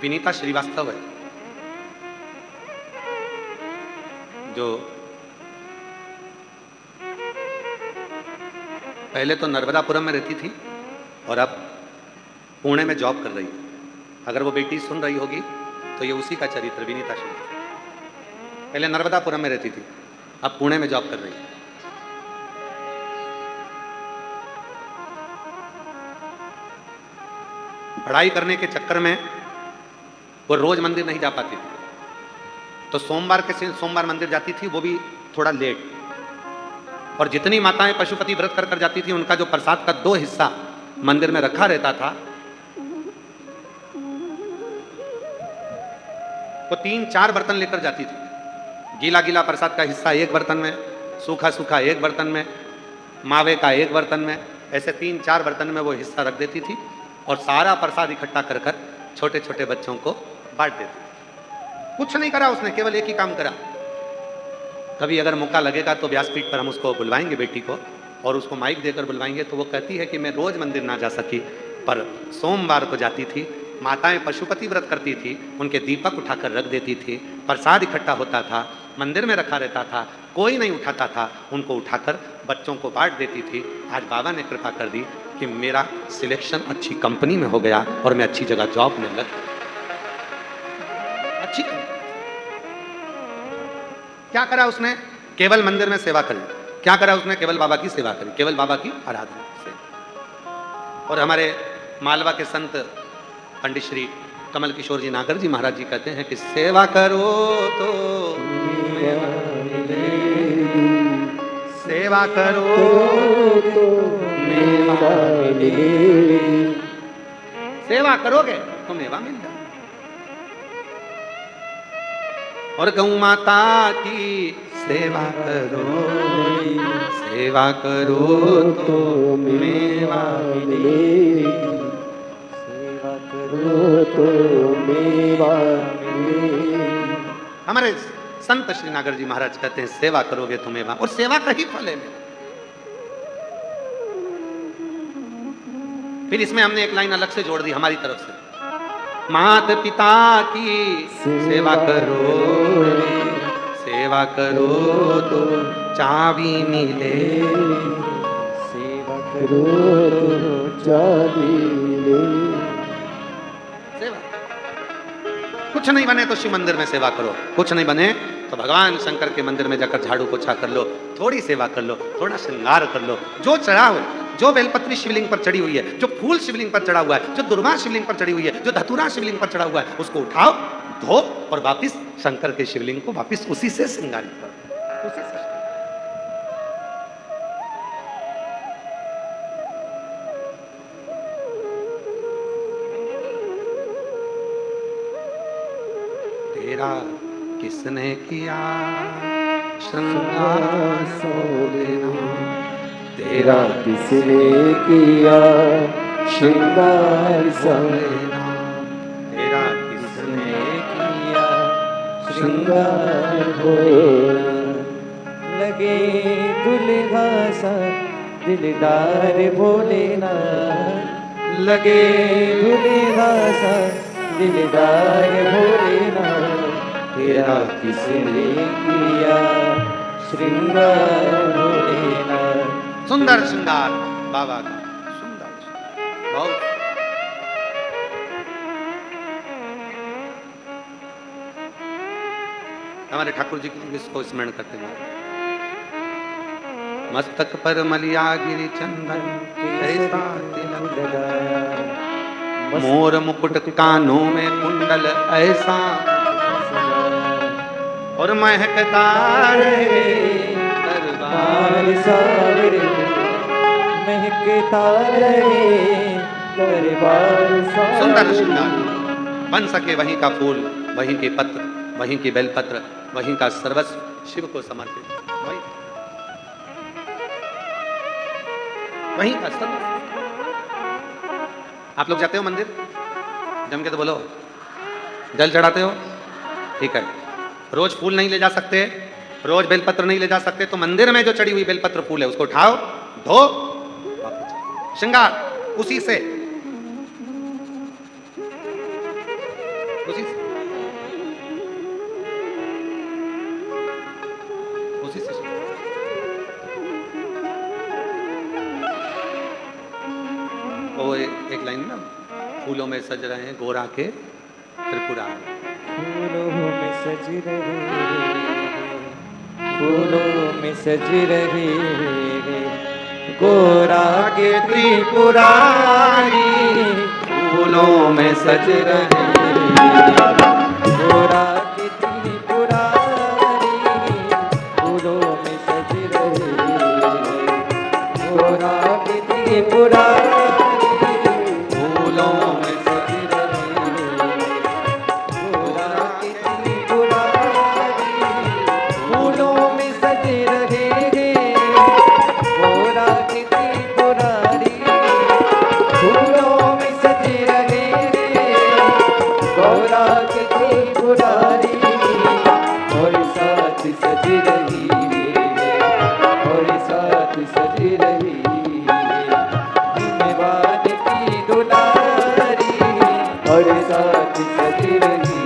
विनीता श्रीवास्तव है, जो पहले तो नर्मदापुरम में रहती थी और अब पुणे में जॉब कर रही है। अगर वो बेटी सुन रही होगी तो ये उसी का चरित्र, विनीता श्रीवास्तव। पहले नर्मदापुरम में रहती थी, अब पुणे में जॉब कर रही है। पढ़ाई करने के चक्कर में वो रोज मंदिर नहीं जा पाती थी, तो सोमवार मंदिर जाती थी, वो भी थोड़ा लेट। और जितनी माताएं पशुपति व्रत कर जाती थी, उनका जो प्रसाद का 2 हिस्सा मंदिर में रखा रहता था, वो 3-4 बर्तन लेकर जाती थी। गीला गीला प्रसाद का हिस्सा एक बर्तन में, सूखा सूखा एक बर्तन में, मावे का एक बर्तन में, ऐसे 3-4 बर्तन में वो हिस्सा रख देती थी और सारा प्रसाद इकट्ठा कर कर छोटे छोटे बच्चों को बांट देती थी। कुछ नहीं करा उसने, केवल एक ही काम करा। कभी अगर मौका लगेगा तो व्यासपीठ पर हम उसको बुलवाएंगे, बेटी को, और उसको माइक देकर बुलवाएंगे, तो वो कहती है कि मैं रोज मंदिर ना जा सकी, पर सोमवार को जाती थी, माताएं पशुपति व्रत करती थी, उनके दीपक उठाकर रख देती थी, प्रसाद इकट्ठा होता था, मंदिर में रखा रहता था, कोई नहीं उठाता था, उनको उठाकर बच्चों को बांट देती थी। आज बाबा ने कृपा कर दी कि मेरा सिलेक्शन अच्छी कंपनी में हो गया और मैं अच्छी जगह जॉब में लग गया। अच्छी क्या करा उसने? केवल मंदिर में सेवा करी। क्या करा उसने? केवल बाबा की सेवा करी, केवल बाबा की आराधना से। और हमारे मालवा के संत पंडित श्री कमल किशोर जी नागर जी महाराज जी कहते हैं कि सेवा करो तो सेवा करो तो मेवा मिले, सेवा करोगे तो मेवा मिल जाए। और गौ माता की सेवा करो, सेवा करो तो मेवा मिले, सेवा करो तो मेवा मिले। हमारे संत श्री नागर जी महाराज कहते हैं सेवा करोगे तो मेवा, और सेवा का ही फल है। फिर इसमें हमने एक लाइन अलग से जोड़ दी हमारी तरफ से, माता पिता की सेवा करो, सेवा करो तो चाबी मिले, सेवा करो तो चाबी मिले। सेवा कुछ नहीं बने तो शिव मंदिर में सेवा करो, कुछ नहीं बने तो भगवान शंकर के मंदिर में जाकर झाड़ू पोछा कर लो, थोड़ी सेवा कर लो, थोड़ा श्रृंगार कर लो। जो चढ़ा हुआ, जो बेलपत्री शिवलिंग पर चढ़ी हुई है, जो फूल शिवलिंग पर चढ़ा हुआ है, जो दुर्वा शिवलिंग पर चढ़ी हुई है, जो धतूरा शिवलिंग पर चढ़ा हुआ है, उसको उठाओ, धो और वापिस शंकर के शिवलिंग को वापिस उसी से श्रृंगारित करो, उसी से। तेरा किसने किया श्रृंगार सोलेना, तेरा किसने किया श्रृंगार सोलेना, तेरा किसने किया श्रृंगार सोलेना। लगे दुल्हा सा दिलदार भोलेनाथ, लगे भूलेदासा दिलदार भोलेनाथ, तेरा किसने किया श्रृंगार भोलेनाथ। सुंदर श्रृंगार बाबा का, सुंदर बहुत। हमारे ठाकुर जी की इसको स्मरण करते हैं। मस्तक पर मलिया गिरी चंदन ऐसा तिलक लगाया, मोर मुकुट कानों में कुंडल ऐसा, और महकता रहे दरबार सावरे, महकता रहे दरबार सावरे। सुंदर श्रृंगार बन सके वहीं का फूल, वहीं के पत्र, वहीं की बेलपत्र, वहीं का सर्वस्व शिव को समर्पित, वहीं का सर्वस्व। आप लोग जाते हो मंदिर जम के तो बोलो, जल चढ़ाते हो, ठीक है। रोज फूल नहीं ले जा सकते, रोज बेलपत्र नहीं ले जा सकते, तो मंदिर में जो चढ़ी हुई बेलपत्र फूल है उसको उठाओ, धो, श्रृंगार उसी से, उसी से, उसी से। वो एक लाइन ना, फूलों में सज रहे हैं गोरा के त्रिपुरारी, फूलों में सज रहे, फूलों में सज रहे गोरा के त्रिपुरारी, फूलों में सज रहे गोरा के त्रिपुरारी, फूलों में सज रहे गोरा के त्रिपुरारी, फूलों में सज रहे गोरा के त्रिपुरारी, फूलों में सज रहे गोरा के त्रिपुरारी, फूलों में सज रहे गोरा के त्रिपुरारी, और साथ सज रही और साथ सज रही हिमवान की दुलारी, और साथ सज रही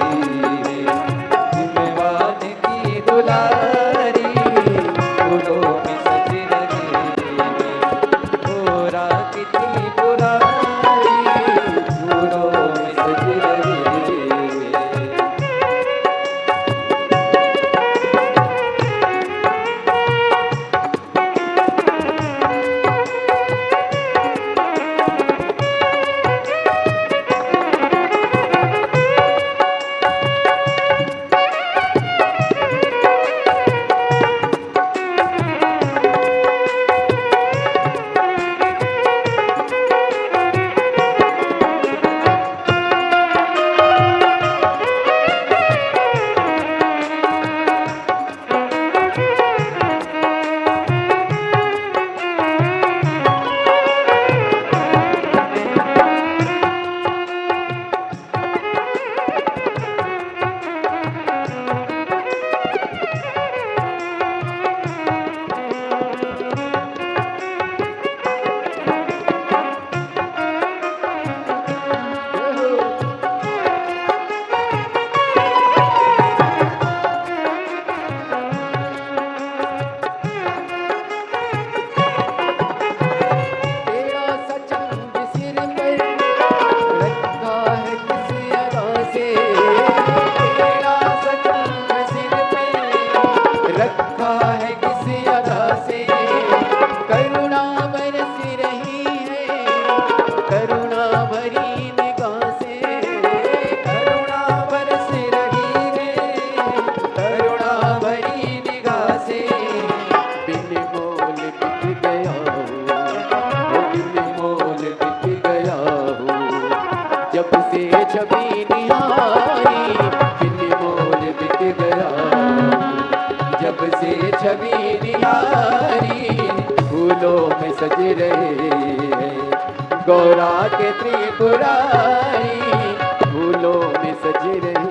हिमवान की दुलारी, फूलों में सज रही गोरा की त्रिपुरारी, फूलों में सज रही। सज रहे गौरा के त्रिपुरारी, फूलों में सज रहे।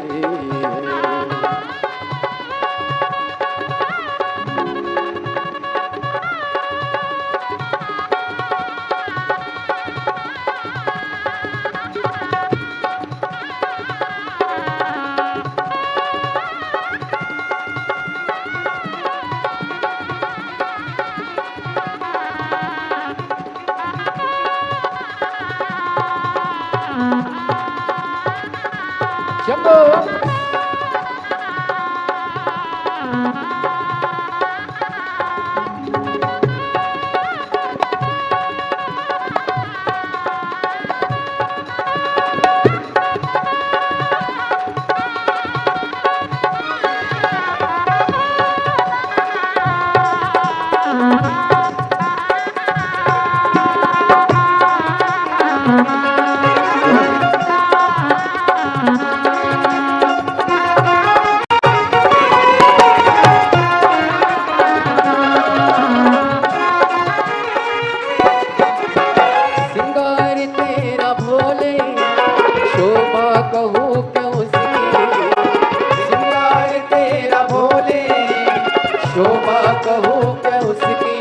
शोभा कहो क्या उसकी,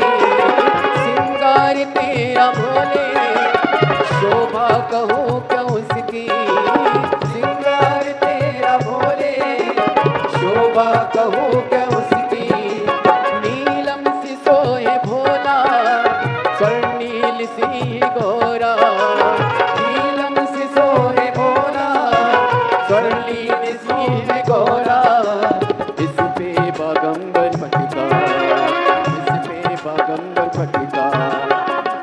सिंगार तेरा भोले। शोभा कहो क्या उसकी, सिंगार तेरा भोले। शोभा कहो क्या उसकी, नीलम सी सोए भोला, स्वर्णील सी गोरा। नीलम सी सोए भोला, स्वर्णील सी गोरा। इस पे बागंबर पटका, इस पे बागंबर पटका,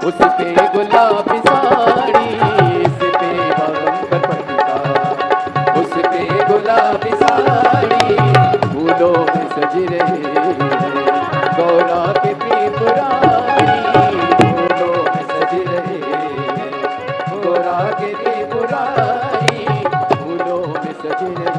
उस पे गुलाबी साड़ी। इस पे बागंबर पटका, उस पे गुलाबी साड़ी। फूलों में सज रहे गौरा के त्रिपुरारी। फूलों में सज रहे गौरा के त्रिपुरारी। फूलों में सज रहे।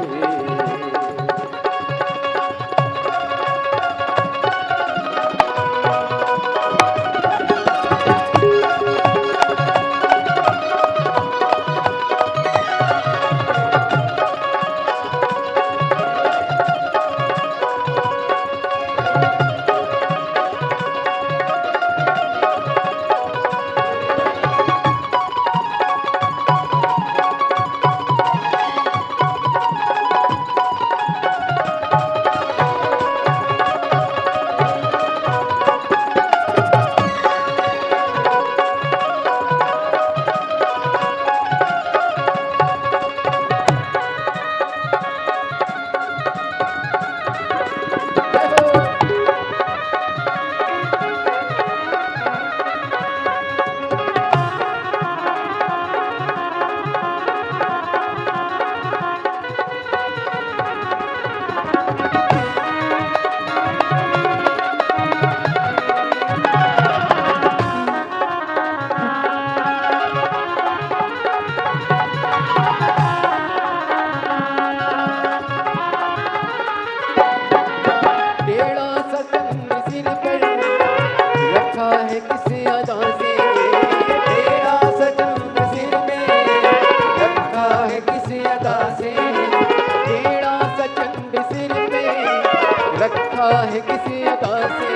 रखा है किसी अदा से,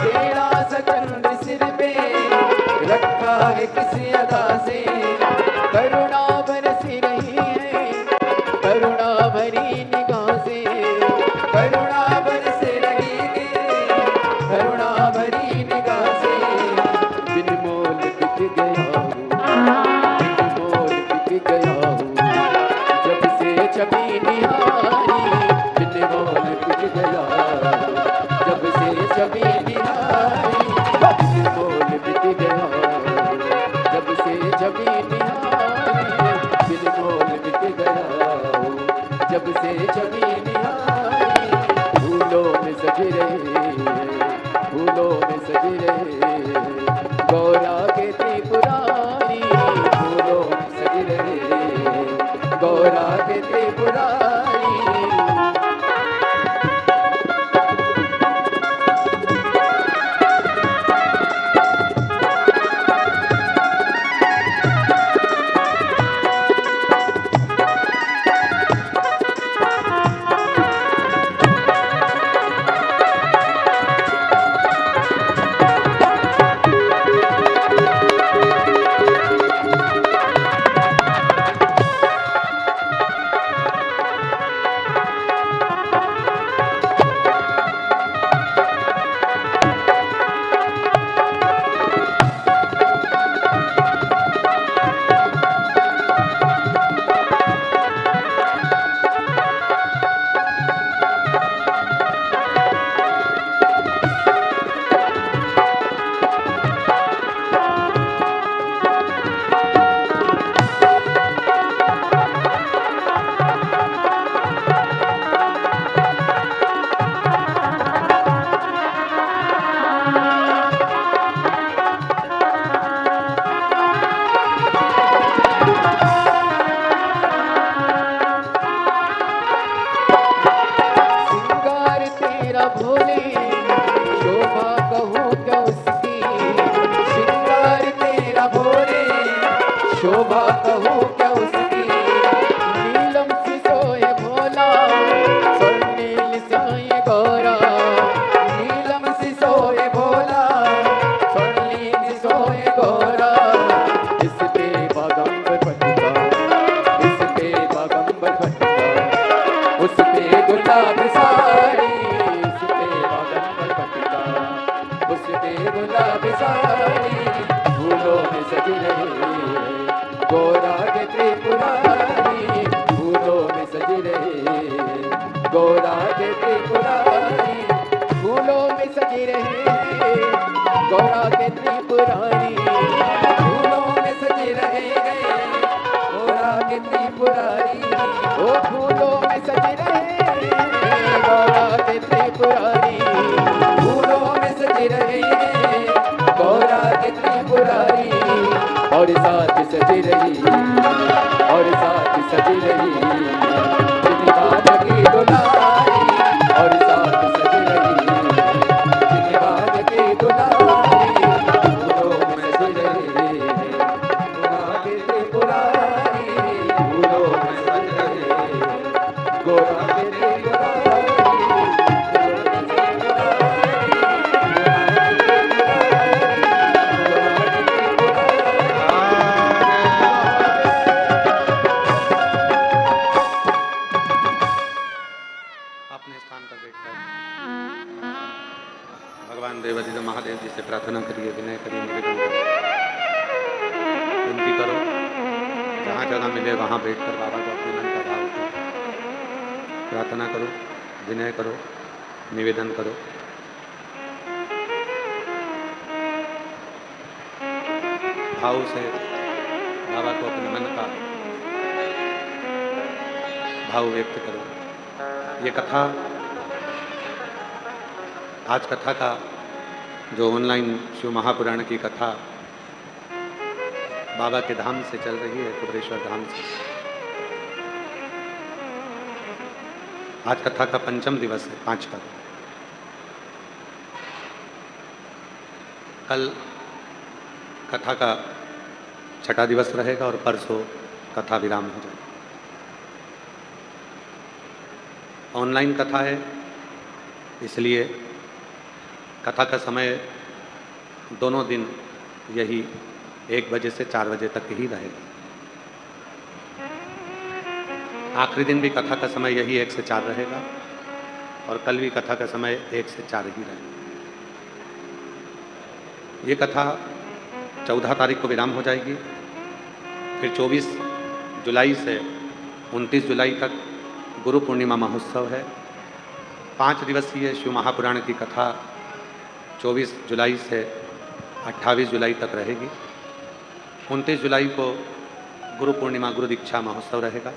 तेरा सचंद सिर पे रखा है किसी अदा से। करुणा बरसी रही है करुणा भरी निगाह से, करुणा बरस रही है करुणा भरी निगाह से। बिन मोल बिक गया हूँ, बिन मोल बिक गया हूँ, जब से छवि निहारी। बिन मोल बिक गया जब से छवि निहारी। बिन मोल बिक गया जब से छवि निहारी। बिन मोल बिक गया जब से छवि निहारी। फूलों में सज रहे फूलों में सज रहे गौरा के त्रिपुरारी। फूलों में सज रहे गौरा के त्रिपुरारी। उस पे गुलाब साड़ी, उस पे बागन पटिका, उस पे गुलाब साड़ी फूलों में सज रही है गोरा के त्रिपुरारी, फूलों में सज रही है गोरा के त्रिपुरारी, फूलों में सज रही है गोरा के त्रिपुरारी, फूलों में सज रहे हैं गोरा के त्रिपुरारी, ओ फूलों में सज रहे हैं गोरा के त्रिपुरारी, फूलों में सज रहे हैं गोरा के त्रिपुरारी, और साथ सज रही और साथ सज रही जिनवान की दुलारी, और साथ सज रही जिनवान की दुलारी, फूलों में सज रही गोरा के त्रिपुरारी, फूलों में सज रही गोरा के त्रिपुरारी, अपने स्थान पर बैठकर भगवान देवाधिदेव महादेव जी से प्रार्थना करिए, विनय करिए, निवेदन करिए, विनती करो। जहाँ जगह मिले वहाँ बैठकर बाबा को अपने मन का भाव दो, प्रार्थना करो, विनय करो, निवेदन करो। भाव से बाबा को अपने मन का भाव व्यक्त करो। ये कथा, आज कथा का जो ऑनलाइन शिव महापुराण की कथा बाबा के धाम से चल रही है, कुबेरेश्वर धाम से, आज कथा का पंचम दिवस है, 5 का। कल कथा का छठा दिवस रहेगा और परसों कथा विराम हो जाएगा। ऑनलाइन कथा है, इसलिए कथा का समय दोनों दिन यही 1 बजे से 4 बजे तक ही रहेगा। आखिरी दिन भी कथा का समय यही 1 से 4 रहेगा और कल भी कथा का समय 1 से 4 ही रहेगा। ये कथा 14 तारीख को विराम हो जाएगी, फिर 24 जुलाई से 29 जुलाई तक गुरु पूर्णिमा महोत्सव है। 5 दिवसीय शिव महापुराण की कथा 24 जुलाई से 28 जुलाई तक रहेगी। 29 जुलाई को गुरु पूर्णिमा गुरु दीक्षा महोत्सव रहेगा,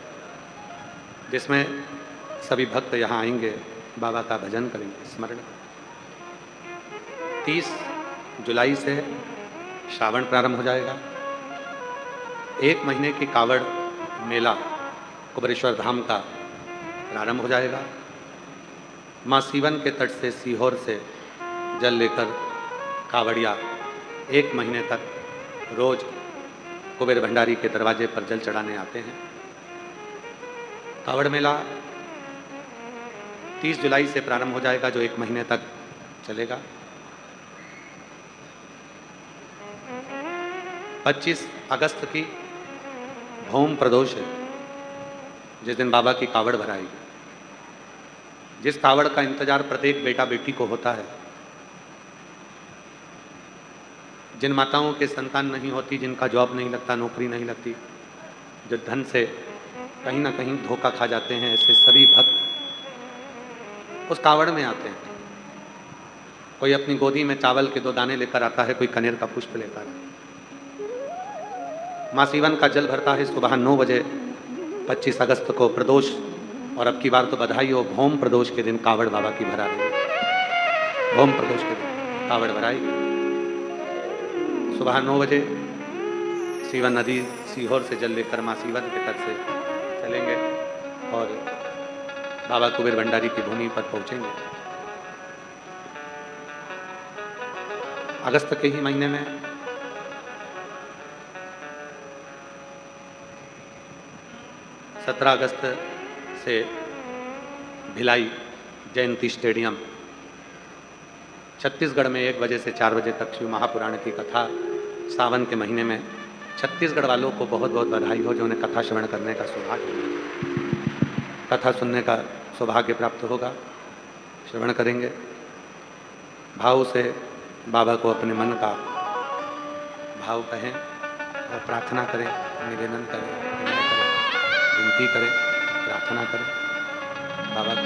जिसमें सभी भक्त यहाँ आएंगे, बाबा का भजन करेंगे, स्मरण। 30 जुलाई से श्रावण प्रारंभ हो जाएगा। 1 महीने की कावड़ मेला कुबेरेश्वर धाम का प्रारंभ हो जाएगा। माँ सीवन के तट से, सीहोर से जल लेकर कावड़िया 1 महीने तक रोज कुबेर भंडारी के दरवाजे पर जल चढ़ाने आते हैं। कावड़ मेला 30 जुलाई से प्रारंभ हो जाएगा, जो 1 महीने तक चलेगा। 25 अगस्त की भौम प्रदोष है, जिस दिन बाबा की कावड़ भराएगी। जिस कावड़ का इंतजार प्रत्येक बेटा बेटी को होता है, जिन माताओं के संतान नहीं होती, जिनका जॉब नहीं लगता, नौकरी नहीं लगती, जो धन से कहीं ना कहीं धोखा खा जाते हैं, ऐसे सभी भक्त उस कावड़ में आते हैं। कोई अपनी गोदी में चावल के 2 दाने लेकर आता है, कोई कनेर का पुष्प लेकर आता है। माँ सीवन का जल भरता है सुबह 9 बजे 25 अगस्त को प्रदोष, और अब की बार तो बधाई हो, भौम प्रदोष के दिन कावड़ बाबा की भरा रही है। भौम प्रदोष के दिन कावड़ भराई सुबह 9 बजे सीवन नदी सीहोर से जल लेकर माँ सीवन के तट से चलेंगे और बाबा कुबेर भंडारी की भूमि पर पहुंचेंगे। अगस्त के ही महीने में 17 अगस्त से भिलाई जयंती स्टेडियम छत्तीसगढ़ में 1 बजे से 4 बजे तक शिव महापुराण की कथा सावन के महीने में। छत्तीसगढ़ वालों को बहुत बहुत बधाई हो जो उन्हें कथा श्रवण करने का सौभाग्य मिला। कथा सुनने का सौभाग्य प्राप्त होगा। श्रवण करेंगे, भाव से बाबा को अपने मन का भाव कहें और प्रार्थना करें, निवेदन करें, विनय करें, विनती करें, प्रार्थना करें बाबा को।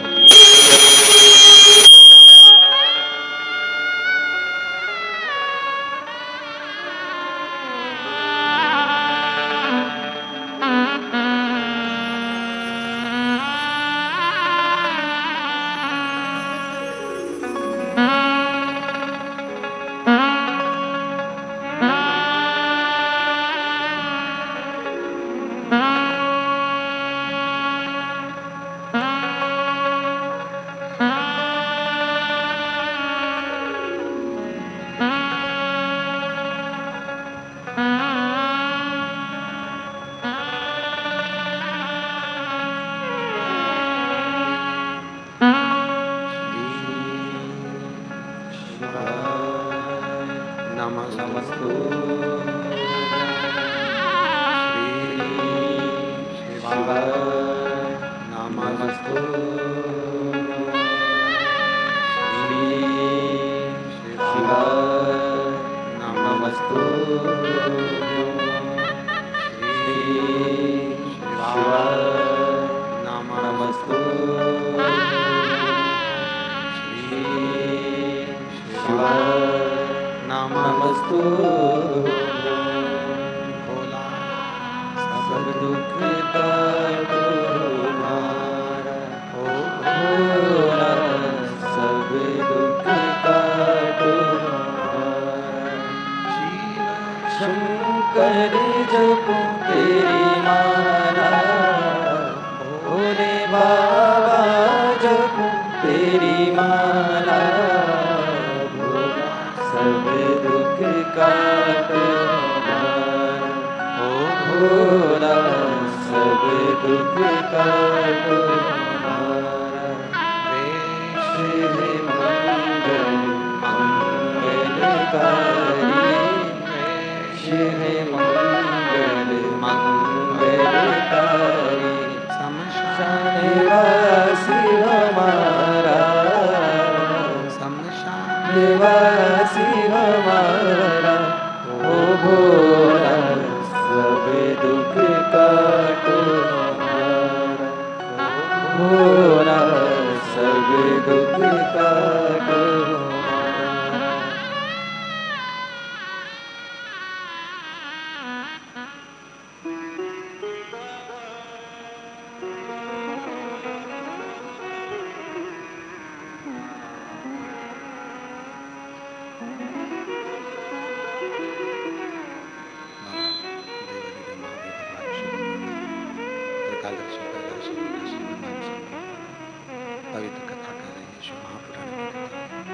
पवित्र कथा कर रही है, शिव महापुराण की कथा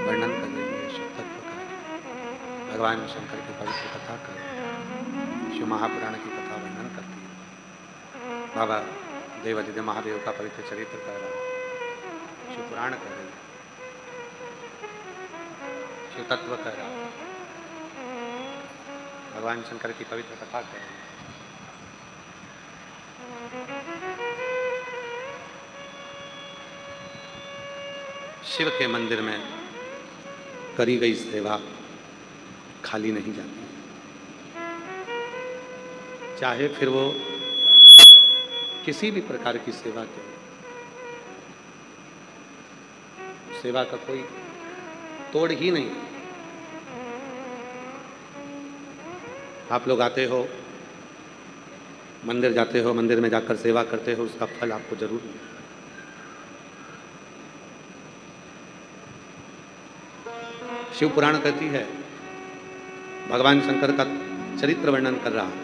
वर्णन कर रही है, शिव तत्व का भगवान शंकर की पवित्र कथा कर शिव महापुराण की कथा वर्णन करती है। बाबा देवादिदेव महादेव का पवित्र चरित्र कर रहा है, शिव पुराण कर रही है, शिव तत्व कर रहा है, भगवान शंकर की पवित्र कथा कर रही है। शिव के मंदिर में करी गई सेवा खाली नहीं जाती, चाहे फिर वो किसी भी प्रकार की सेवा के, सेवा का कोई तोड़ ही नहीं। आप लोग आते हो, मंदिर जाते हो, मंदिर में जाकर सेवा करते हो, उसका फल आपको जरूर मिलेगा। शिव पुराण कहती है, भगवान शंकर का चरित्र वर्णन कर रहा है।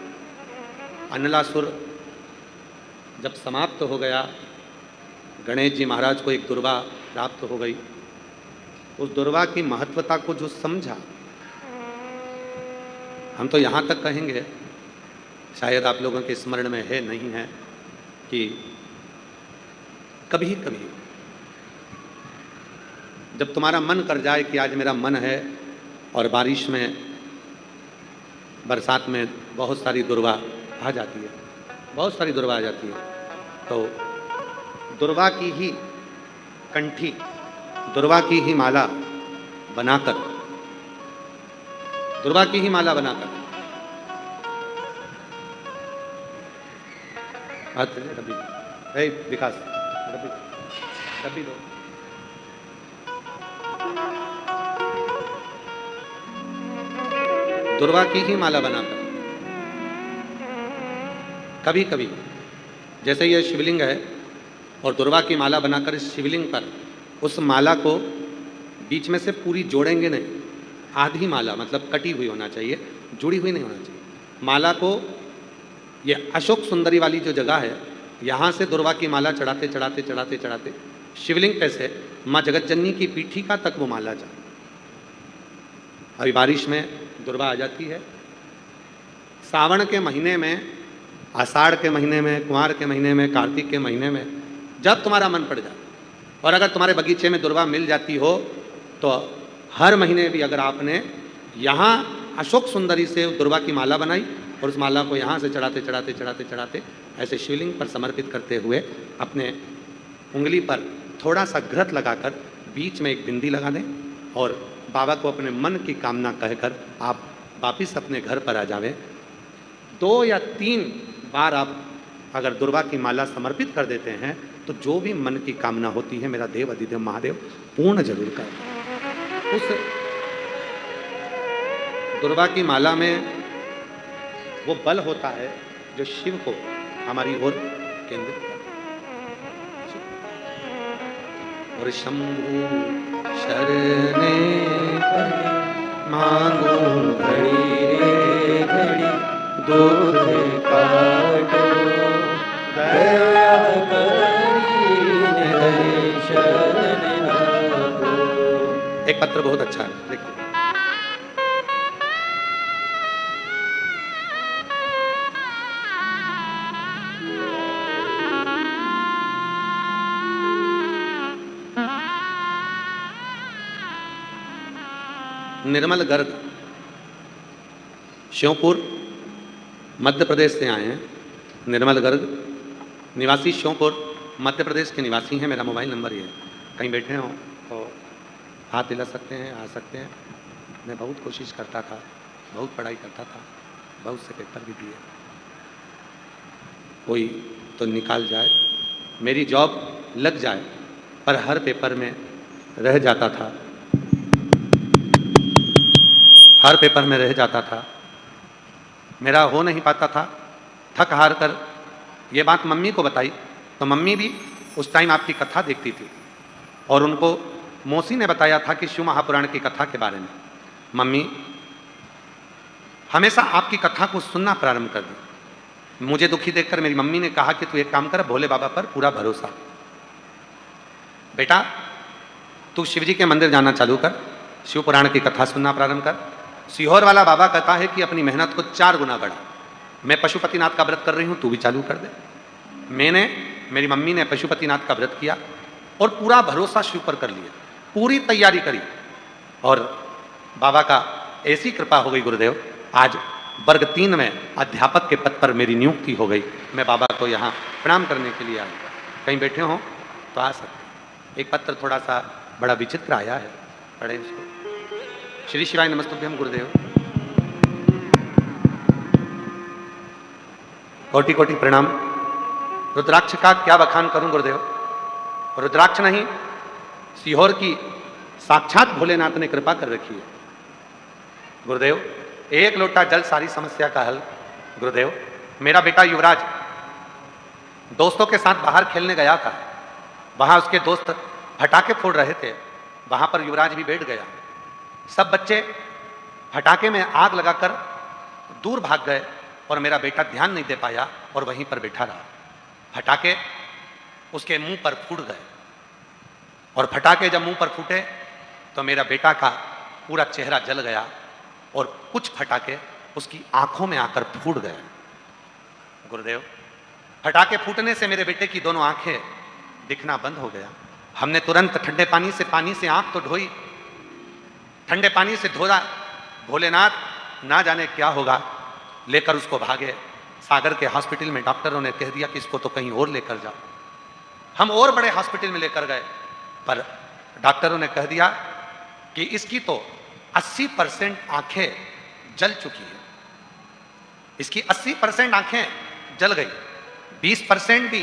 अनलासुर जब समाप्त हो गया, गणेश जी महाराज को एक दुर्वा प्राप्त हो गई। उस दुर्वा की महत्वता को जो समझा, हम तो यहाँ तक कहेंगे, शायद आप लोगों के स्मरण में है नहीं है, कि कभी कभी जब तुम्हारा मन कर जाए कि आज मेरा मन है और बारिश में, बरसात में बहुत सारी दुर्वा आ जाती है, बहुत सारी दुर्वा आ जाती है, तो दुर्वा की ही कंठी, दुर्वा की ही माला बनाकर, दुर्वा की ही माला बनाकर डब्बी विकास डब्बी दो। दुर्वा की ही माला बनाकर कभी कभी, जैसे यह शिवलिंग है और दुर्वा की माला बनाकर इस शिवलिंग पर उस माला को बीच में से पूरी जोड़ेंगे नहीं, आधी माला मतलब कटी हुई होना चाहिए, जुड़ी हुई नहीं होना चाहिए। माला को ये अशोक सुंदरी वाली जो जगह है, यहाँ से दुर्वा की माला चढ़ाते चढ़ाते चढ़ाते चढ़ाते शिवलिंग पे से माँ जगतजननी की पीठिका तक वो माला जा। अभी बारिश में दुर्वा आ जाती है, सावन के महीने में, आषाढ़ के महीने में, कुंवार के महीने में, कार्तिक के महीने में, जब तुम्हारा मन पड़ जाए, और अगर तुम्हारे बगीचे में दुर्वा मिल जाती हो तो हर महीने भी अगर आपने यहाँ अशोक सुंदरी से दुर्वा की माला बनाई और उस माला को यहाँ से चढ़ाते चढ़ाते चढ़ाते चढ़ाते ऐसे शिवलिंग पर समर्पित करते हुए अपने उंगली पर थोड़ा सा घृत लगाकर बीच में एक बिंदी लगा दें और बाबा को अपने मन की कामना कहकर आप वापिस अपने घर पर आ जावें। 2 या 3 बार आप अगर दुर्वा की माला समर्पित कर देते हैं तो जो भी मन की कामना होती है मेरा देव अधिदेव महादेव पूर्ण जरूर कर। उस दुर्वा की माला में वो बल होता है जो शिव को हमारी ओर केंद्रित करता है। और शंभु शरणे मांगो घड़ी रे घड़ी दुख काटो दया करी शरण आपो। एक पत्र बहुत अच्छा है, देखिए। निर्मल गर्ग श्योपुर मध्य प्रदेश से आए हैं। निर्मल गर्ग निवासी श्योपुर मध्य प्रदेश के निवासी हैं। मेरा मोबाइल नंबर ये है, कहीं बैठे हों तो हाथ दिला सकते हैं, आ सकते हैं। मैं बहुत कोशिश करता था, बहुत पढ़ाई करता था, बहुत से पेपर भी दिए, कोई तो निकाल जाए, मेरी जॉब लग जाए, पर हर पेपर में रह जाता था, हर पेपर में रह जाता था, मेरा हो नहीं पाता था। थक हार कर ये बात मम्मी को बताई तो मम्मी भी उस टाइम आपकी कथा देखती थी और उनको मौसी ने बताया था कि शिव महापुराण की कथा के बारे में। मम्मी हमेशा आपकी कथा को सुनना प्रारंभ कर दी। मुझे दुखी देखकर मेरी मम्मी ने कहा कि तू एक काम कर, भोले बाबा पर पूरा भरोसा, बेटा तू शिवजी के मंदिर जाना चालू कर, शिव पुराण की कथा सुनना प्रारंभ कर। सीहोर वाला बाबा कहता है कि अपनी मेहनत को 4 गुना बढ़ा। मैं पशुपतिनाथ का व्रत कर रही हूं, तू भी चालू कर दे। मेरी मम्मी ने पशुपतिनाथ का व्रत किया और पूरा भरोसा शिव पर कर लिया, पूरी तैयारी करी और बाबा का ऐसी कृपा हो गई गुरुदेव, आज वर्ग 3 में अध्यापक के पद पर मेरी नियुक्ति हो गई। मैं बाबा को यहाँ प्रणाम करने के लिए आया। कहीं बैठे हों तो आ सकते। एक पत्र थोड़ा सा बड़ा विचित्र आया है, पढ़े उसको। श्री शिवाय नमस्तुभ्यम गुरुदेव। कोटि कोटि प्रणाम। रुद्राक्ष का क्या बखान करूं गुरुदेव। रुद्राक्ष नहीं, सीहोर की साक्षात भोलेनाथ ने कृपा कर रखी है गुरुदेव। 1 लोटा जल सारी समस्या का हल गुरुदेव। मेरा बेटा युवराज दोस्तों के साथ बाहर खेलने गया था, वहां उसके दोस्त फटाके फोड़ रहे थे, वहां पर युवराज भी बैठ गया। सब बच्चे फटाके में आग लगाकर दूर भाग गए और मेरा बेटा ध्यान नहीं दे पाया और वहीं पर बैठा रहा। फटाके उसके मुंह पर फूट गए और फटाके जब मुंह पर फूटे तो मेरा बेटा का पूरा चेहरा जल गया और कुछ फटाके उसकी आंखों में आकर फूट गए गुरुदेव। फटाके फूटने से मेरे बेटे की दोनों आंखें दिखना बंद हो गया। हमने तुरंत ठंडे पानी से आंख तो धोई, ठंडे पानी से धोया। भोलेनाथ ना जाने क्या होगा, लेकर उसको भागे सागर के हॉस्पिटल में। डॉक्टरों ने कह दिया कि इसको तो कहीं और लेकर जाओ। हम और बड़े हॉस्पिटल में लेकर गए, पर डॉक्टरों ने कह दिया कि इसकी तो 80% आंखें जल चुकी है, इसकी 80% आंखें जल गई, 20% भी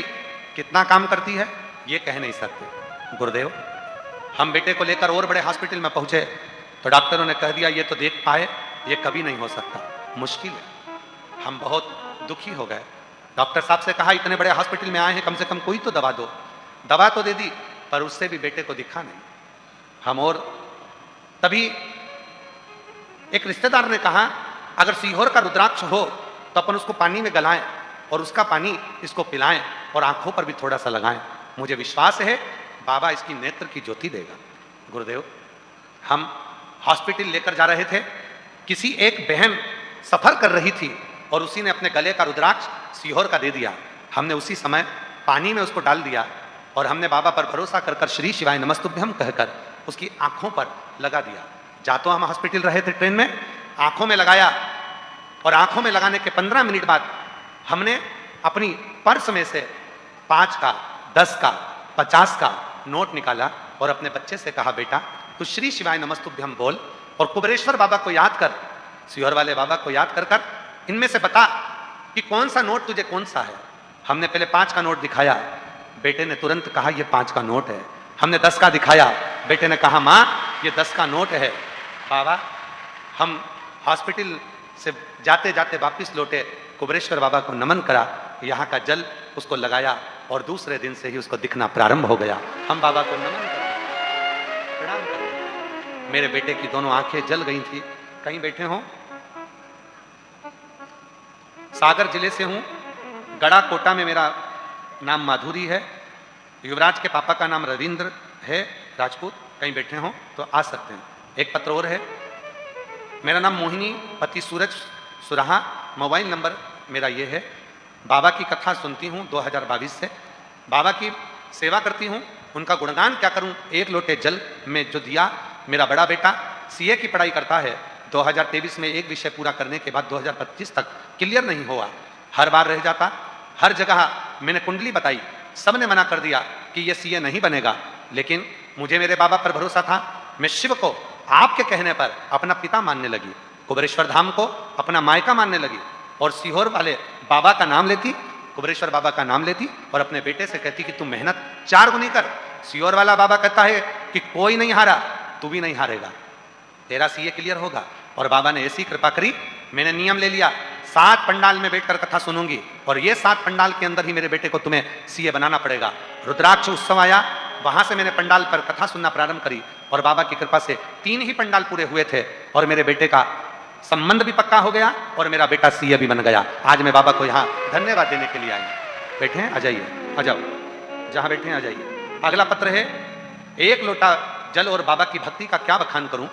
कितना काम करती है ये कह नहीं सकते। गुरुदेव, हम बेटे को लेकर और बड़े हॉस्पिटल में पहुंचे तो डॉक्टरों ने कह दिया ये तो देख पाए, ये कभी नहीं हो सकता, मुश्किल है। हम बहुत दुखी हो गए। डॉक्टर साहब से कहा इतने बड़े हॉस्पिटल में आए हैं, कम से कम कोई तो दवा दो। दवा तो दे दी, पर उससे भी बेटे को दिखा नहीं। हम और तभी एक रिश्तेदार ने कहा अगर सीहोर का रुद्राक्ष हो तो अपन उसको पानी में गलाएं और उसका पानी इसको पिलाएं और आंखों पर भी थोड़ा सा लगाएं, मुझे विश्वास है बाबा इसकी नेत्र की ज्योति देगा। गुरुदेव, हम हॉस्पिटल लेकर जा रहे थे, किसी एक बहन सफर कर रही थी और उसी ने अपने गले का रुद्राक्ष सीहोर का दे दिया। हमने उसी समय पानी में उसको डाल दिया और हमने बाबा पर भरोसा कर कर श्री शिवाय नमस्तुभ्यम कहकर उसकी आंखों पर लगा दिया। जा तो हम हॉस्पिटल रहे थे ट्रेन में, आंखों में लगाया और आंखों में लगाने के 15 मिनट बाद हमने अपनी पर्स में से 5 का, 10 का, 50 का नोट निकाला और अपने बच्चे से कहा बेटा तू श्री शिवाय नमस्तुभ्यम बोल और कुबरेश्वर बाबा को याद कर, सीहोर वाले बाबा को याद कर कर इनमें से बता कि कौन सा नोट तुझे कौन सा है। हमने पहले 5 का नोट दिखाया, बेटे ने तुरंत कहा ये 5 का नोट है। हमने 10 का दिखाया, बेटे ने कहा माँ ये 10 का नोट है। बाबा, हम हॉस्पिटल से जाते जाते वापिस लौटे, कुबरेश्वर बाबा को नमन करा, यहाँ का जल उसको लगाया और दूसरे दिन से ही उसको दिखना प्रारंभ हो गया। हम बाबा को नमन करा, प्रणाम करा। मेरे बेटे की दोनों आंखें जल गई थी। कहीं बैठे हों, सागर जिले से हूं, गड़ा कोटा में मेरा नाम माधुरी है, युवराज के पापा का नाम रविंद्र है राजपूत। कहीं बैठे हों तो आ सकते हैं। एक पत्र और है, मेरा नाम मोहिनी, पति सूरज सुराहा, मोबाइल नंबर मेरा ये है। बाबा की कथा सुनती हूँ 2022 से, बाबा की सेवा करती हूँ, उनका गुणगान क्या करूँ। एक लोटे जल में जो दिया, मेरा बड़ा बेटा सीए की पढ़ाई करता है, 2023 में एक विषय पूरा करने के बाद 2025 तक क्लियर नहीं हुआ, हर बार रह जाता। हर जगह मैंने कुंडली बताई, सबने मना कर दिया कि ये सीए नहीं बनेगा, लेकिन मुझे मेरे बाबा पर भरोसा था। मैं शिव को आपके कहने पर अपना पिता मानने लगी, कुबरेश्वर धाम को अपना मायका मानने लगी और सीहोर वाले बाबा का नाम लेती, कुबरेश्वर बाबा का नाम लेती और अपने बेटे से कहती कि तू मेहनत 4 गुनी कर। सीहोर वाला बाबा कहता है कि कोई नहीं हारा, तू भी नहीं हारेगा, तेरा सीए क्लियर होगा। और बाबा ने ऐसी कृपा करी, मैंने नियम ले लिया 7 पंडाल में बैठकर कथा सुनूंगी और ये 7 पंडाल के अंदर ही मेरे बेटे को तुम्हें सीए बनाना पड़ेगा। रुद्राक्ष उत्सव आया, वहां से मैंने पंडाल पर कथा सुनना प्रारंभ करी और बाबा की कृपा से 3 ही पंडाल पूरे हुए थे और मेरे बेटे का संबंध भी पक्का हो गया और मेरा बेटा सीए भी बन गया। आज मैं बाबा को यहाँ धन्यवाद देने के लिए आई। बैठे हैं, आ जाइए, आ जाओ, जहां बैठे हैं आ जाइए। अगला पत्र है, 1 लोटा जल और बाबा की भक्ति का क्या बखान करूं।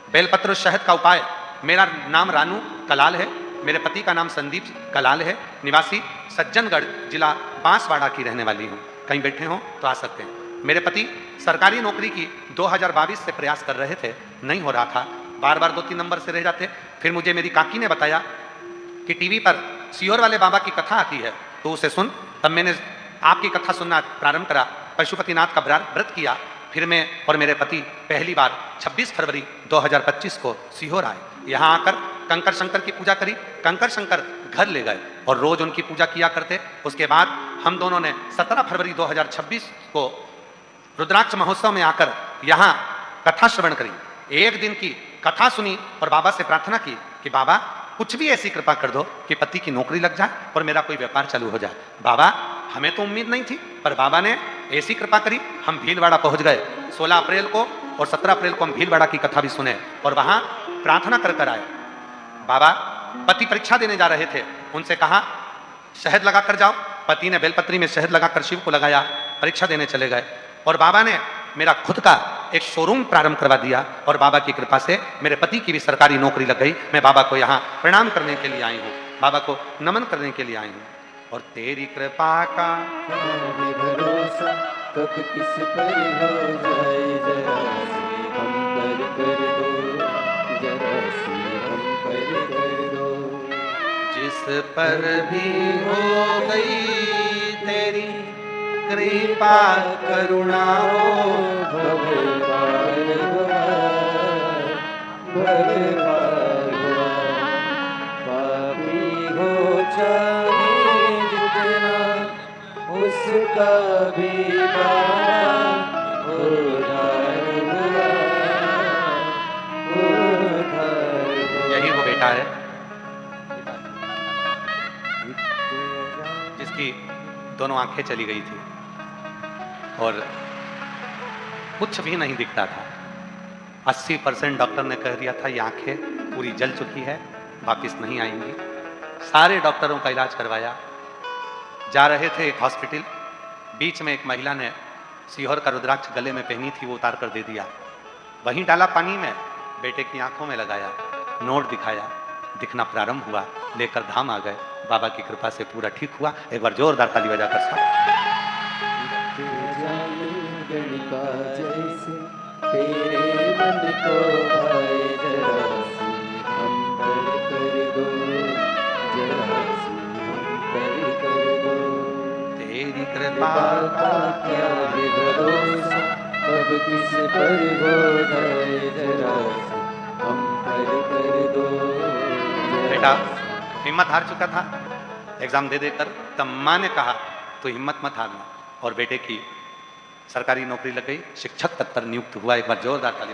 बेलपत्र शहद का उपाय। मेरा नाम रानू कलाल है, मेरे पति का नाम संदीप कलाल है, निवासी सज्जनगढ़ जिला बांसवाड़ा की रहने वाली हूँ। कहीं बैठे हो तो आ सकते हैं। मेरे पति सरकारी नौकरी की 2022 से प्रयास कर रहे थे, नहीं हो रहा था, बार बार 2-3 नंबर से रह जाते। फिर मुझे मेरी काकी ने बताया कि टीवी पर सीहोर वाले बाबा की कथा आती है तो उसे सुन। तब मैंने आपकी कथा सुनना प्रारंभ करा, पशुपतिनाथ का व्रत किया। फिर मैं और मेरे पति पहली बार 26 फरवरी 2025 को सीहोर आए। यहाँ आकर कंकर शंकर की पूजा करी, कंकर शंकर घर ले गए और रोज उनकी पूजा किया करते। उसके बाद हम दोनों ने 17 फरवरी 2026 को रुद्राक्ष महोत्सव में आकर यहाँ कथा श्रवण करी। 1 दिन की कथा सुनी और बाबा से प्रार्थना की कि बाबा कुछ भी ऐसी कृपा कर दो कि पति की नौकरी लग जाए और मेरा कोई व्यापार चालू हो जाए। बाबा, हमें तो उम्मीद नहीं थी, पर बाबा ने ऐसी कृपा करी, हम भीलवाड़ा पहुंच गए। 16 अप्रैल को और 17 अप्रैल को हम भीलवाड़ा की कथा भी सुने और वहां प्रार्थना कर कर आए। बाबा पति परीक्षा देने जा रहे थे, उनसे कहा शहद लगा कर जाओ। पति ने बेलपत्री में शहद लगाकर शिव को लगाया, परीक्षा देने चले गए और बाबा ने मेरा खुद का एक शोरूम प्रारंभ करवा दिया और बाबा की कृपा से मेरे पति की भी सरकारी नौकरी लग गई। मैं बाबा को यहाँ प्रणाम करने के लिए आई हूँ, बाबा को नमन करने के लिए आई हूँ। और तेरी कृपा का भरोसा कब किस पर हो जाए, जरा सी हम पर कर दो, जरा सी हम पर कर दो। जिस पर भी हो गई तेरी कृपा करुणाओ भव पार हुआ, भव पार हुआ। पापी हो चाहे जितना, उसका भी बाबा उद्धार हुआ, उद्धार हुआ। यही वो बेटा है जिसकी दोनों आंखें चली गई थी और कुछ भी नहीं दिखता था। 80% डॉक्टर ने कह दिया था ये आंखें पूरी जल चुकी है, वापस नहीं आएंगी। सारे डॉक्टरों का इलाज करवाया। जा रहे थे एक हॉस्पिटल, बीच में एक महिला ने सीहोर का रुद्राक्ष गले में पहनी थी, वो उतार कर दे दिया। वहीं डाला पानी में, बेटे की आंखों में लगाया, नोट दिखाया, दिखना प्रारंभ हुआ, लेकर धाम आ गए। बाबा की कृपा से पूरा ठीक हुआ। एक बार जोरदार ताली बजाकर सब। गणिका जैसे तेरे मन को भाए, जरा सी हम पर कर दो, जरा सी हम पर कर दो। तेरी कृपा का क्या है भरोसा, कब किस पर हो जाए, जरा सी हम पर कर दो। बेटा हिम्मत हार चुका था एग्जाम दे देकर, तब माँ ने कहा तो हिम्मत मत हारना, और बेटे की सरकारी नौकरी लग गई, शिक्षक तक पर नियुक्त हुआ। एक बार जोरदार ताली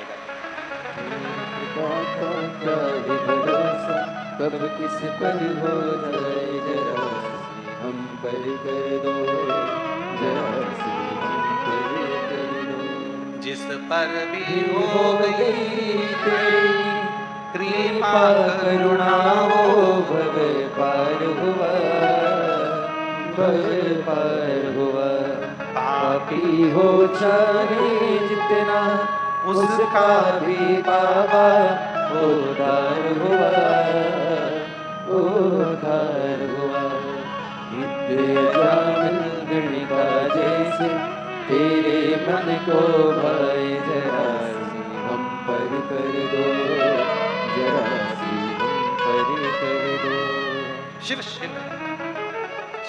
भरोसा, कब किस पर हो जाए, जरा सी हम पर कर दो, जरा सी हम पर कर दो। जिस पर भी हो गई तेरी कृपा करुणा वो भव पार हुआ, भव पार हुआ। पापी हो चाहे जितना, उसका भी बाबा उद्धार हुआ, उद्धार हुआ। विद्यान गणिका जैसे तेरे मन को भाए, जरा सी हम पर कर दो, जरा सी हम पर कर दो। शिव शिव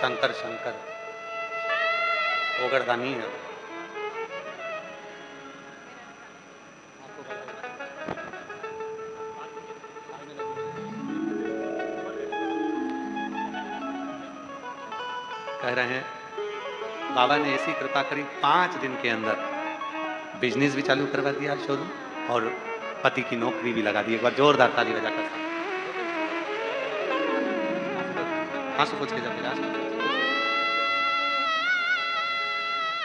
शंकर शंकर ओगड़दानी है। कह रहे हैं बाबा ने ऐसी कृपा करी, 5 दिन के अंदर बिजनेस भी चालू करवा दिया, शोरूम, और पति की नौकरी भी लगा दी। एक बार जोरदार ताली बजाकर आंसू पूछ के जब मिला।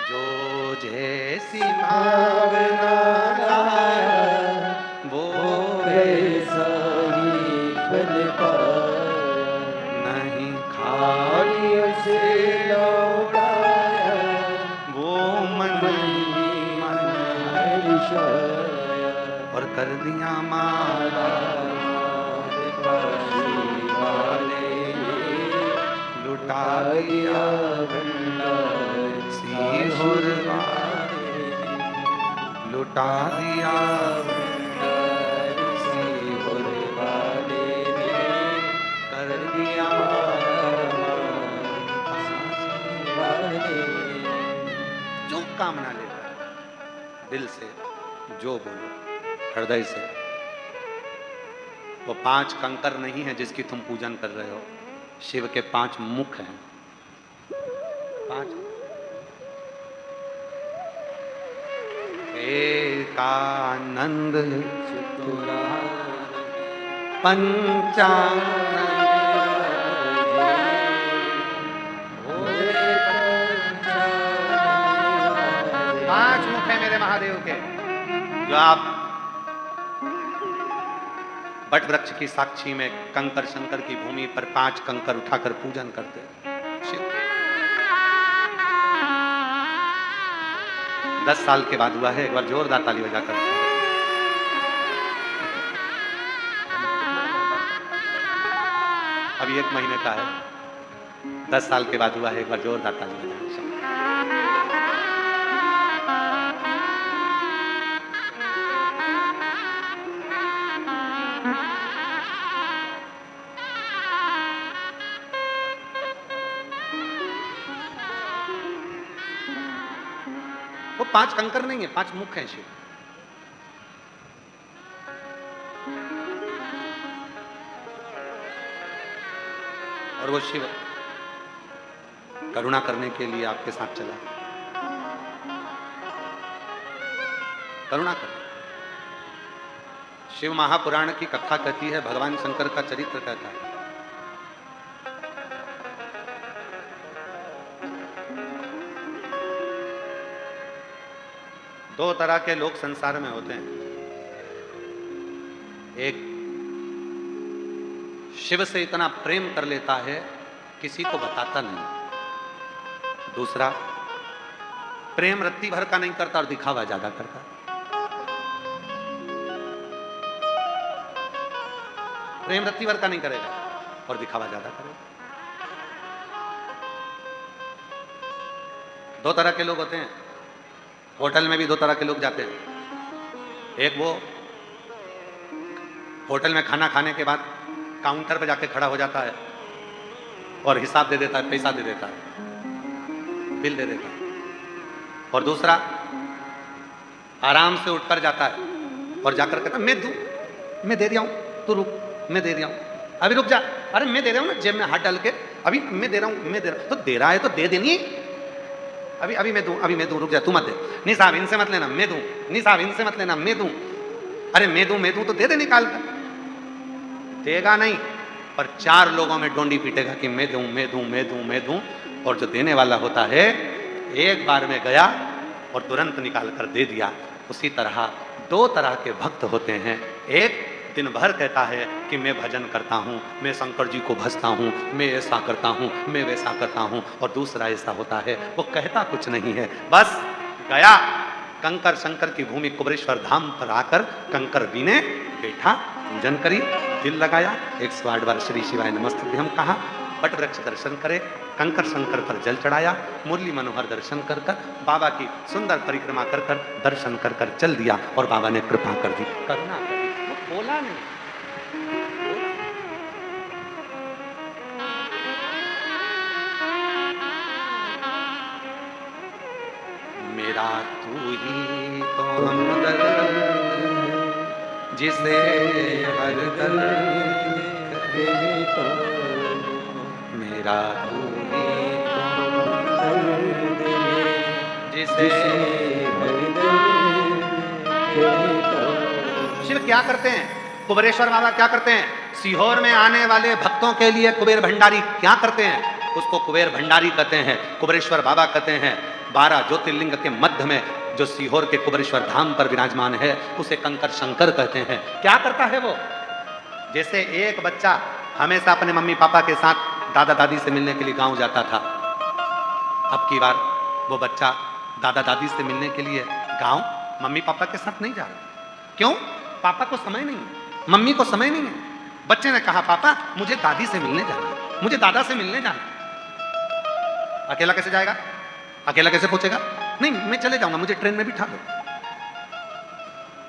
जो जैसी भावना लाया, वो वैसा ही फल पाया, नहीं खाली उसे लौटाया, वो मन हर्षाया। और कर दिया माला काशी वाले लुटा दिया भंडार, सीहोर लुटा दिया भंडार, सीहोर वाले ने कर दिया वाले। जो कामना लेकर दिल से जो बोलो हृदय से, वो 5 कंकर नहीं है जिसकी तुम पूजन कर रहे हो, शिव के 5 मुख हैं। 5 एकानंद पंचानंद 5 मुख है मेरे महादेव के। जो आप बट वृक्ष की साक्षी में कंकर शंकर की भूमि पर 5 कंकर उठाकर पूजन करते शिव। 10 साल के बाद हुआ है। एक बार जोरदार ताली बजाकर। अभी 1 महीने का है, 10 साल के बाद हुआ है। एक बार जोरदार ताली बजाकर। 5 कंकर नहीं है, 5 मुख हैं शिव। और वो शिव करुणा करने के लिए आपके साथ चला, करुणा कर। शिव महापुराण की कथा कहती है, भगवान शंकर का चरित्र कहता है। दो तरह के लोग संसार में होते हैं, एक शिव से इतना प्रेम कर लेता है किसी को बताता नहीं, दूसरा प्रेम रत्ती भर का नहीं करता और दिखावा ज्यादा करता। प्रेम रत्ती भर का नहीं करेगा और दिखावा ज्यादा करेगा। दो तरह के लोग होते हैं। होटल में भी दो तरह के लोग जाते हैं। एक वो होटल में खाना खाने के बाद काउंटर पर जाके खड़ा हो जाता है और हिसाब दे देता है, पैसा दे देता है, बिल दे देता है। और दूसरा आराम से उठकर जाता है और जाकर कहता मैं दूं, मैं दे रहा हूं, तू रुक, मैं दे रहा हूं, अभी रुक जा, अरे मैं दे रहा हूं ना, जेब में हाथ डाल के, अभी मैं दे रहा हूं, मैं दे रहा हूं। तो दे रहा है तो दे देनी, अभी अभी मैं दूं, अभी मैं दूं, रुक जा, तू मत दे, नहीं साहब इनसे मत लेना, मैं दूं, नहीं साहब इनसे मत लेना, मैं दूं, अरे मैं दूं तो दे दे निकाल कर। देगा नहीं, पर 4 लोगों में डोंडी पीटेगा कि मैं दूं, मैं दूं, मैं दूं, मैं दूं। और जो देने वाला होता है एक बार में गया और तुरंत निकाल कर दे दिया। उसी तरह 2 तरह के भक्त होते हैं। एक दिन भर कहता है कि मैं भजन करता हूँ, मैं शंकर जी को भजता हूँ, मैं ऐसा करता हूँ, मैं वैसा करता हूँ। और दूसरा ऐसा होता है वो कहता कुछ नहीं है, बस गया कंकर शंकर की भूमि कुबरेश्वर धाम पर आकर कंकर बीने बैठा, पूजन करी, दिल लगाया, 108 बार श्री शिवाय नमस्तुभ्यं कहा, बट वृक्ष दर्शन करे, कंकर शंकर पर जल चढ़ाया, मुरली मनोहर दर्शन कर कर बाबा की सुंदर परिक्रमा कर कर दर्शन कर कर चल दिया और बाबा ने कृपा कर दी, करुणा कर दी। वो बोला नहीं, मेरा तू ही तो हमदर्द जिसे हर दर्द देता, मेरा तू ही तो हमदर्द जिसे हर दर्द देता। शिव क्या करते हैं, कुबेरेश्वर बाबा क्या करते हैं, सीहोर में आने वाले भक्तों के लिए कुबेर भंडारी क्या करते हैं, उसको कुबेर भंडारी कहते हैं, कुबेरेश्वर बाबा कहते हैं। 12 ज्योतिर्लिंग के मध्य में जो सीहोर के कुबेरेश्वर धाम पर विराजमान है उसे कंकर शंकर कहते हैं। क्या करता है वो, जैसे एक बच्चा हमेशा अपने मम्मी पापा के साथ दादा दादी से मिलने के लिए गांव जाता था, अब की बार वो बच्चा दादा दादी से मिलने के लिए गांव मम्मी पापा के साथ नहीं जा रहा। क्यों, पापा को समय नहीं है, मम्मी को समय नहीं है। बच्चे ने कहा पापा मुझे दादी से मिलने जाना, मुझे दादा से मिलने जाना। अकेला कैसे जाएगा, अकेला कैसे पहुंचेगा, नहीं मैं चले जाऊंगा, मुझे ट्रेन में बिठा दो,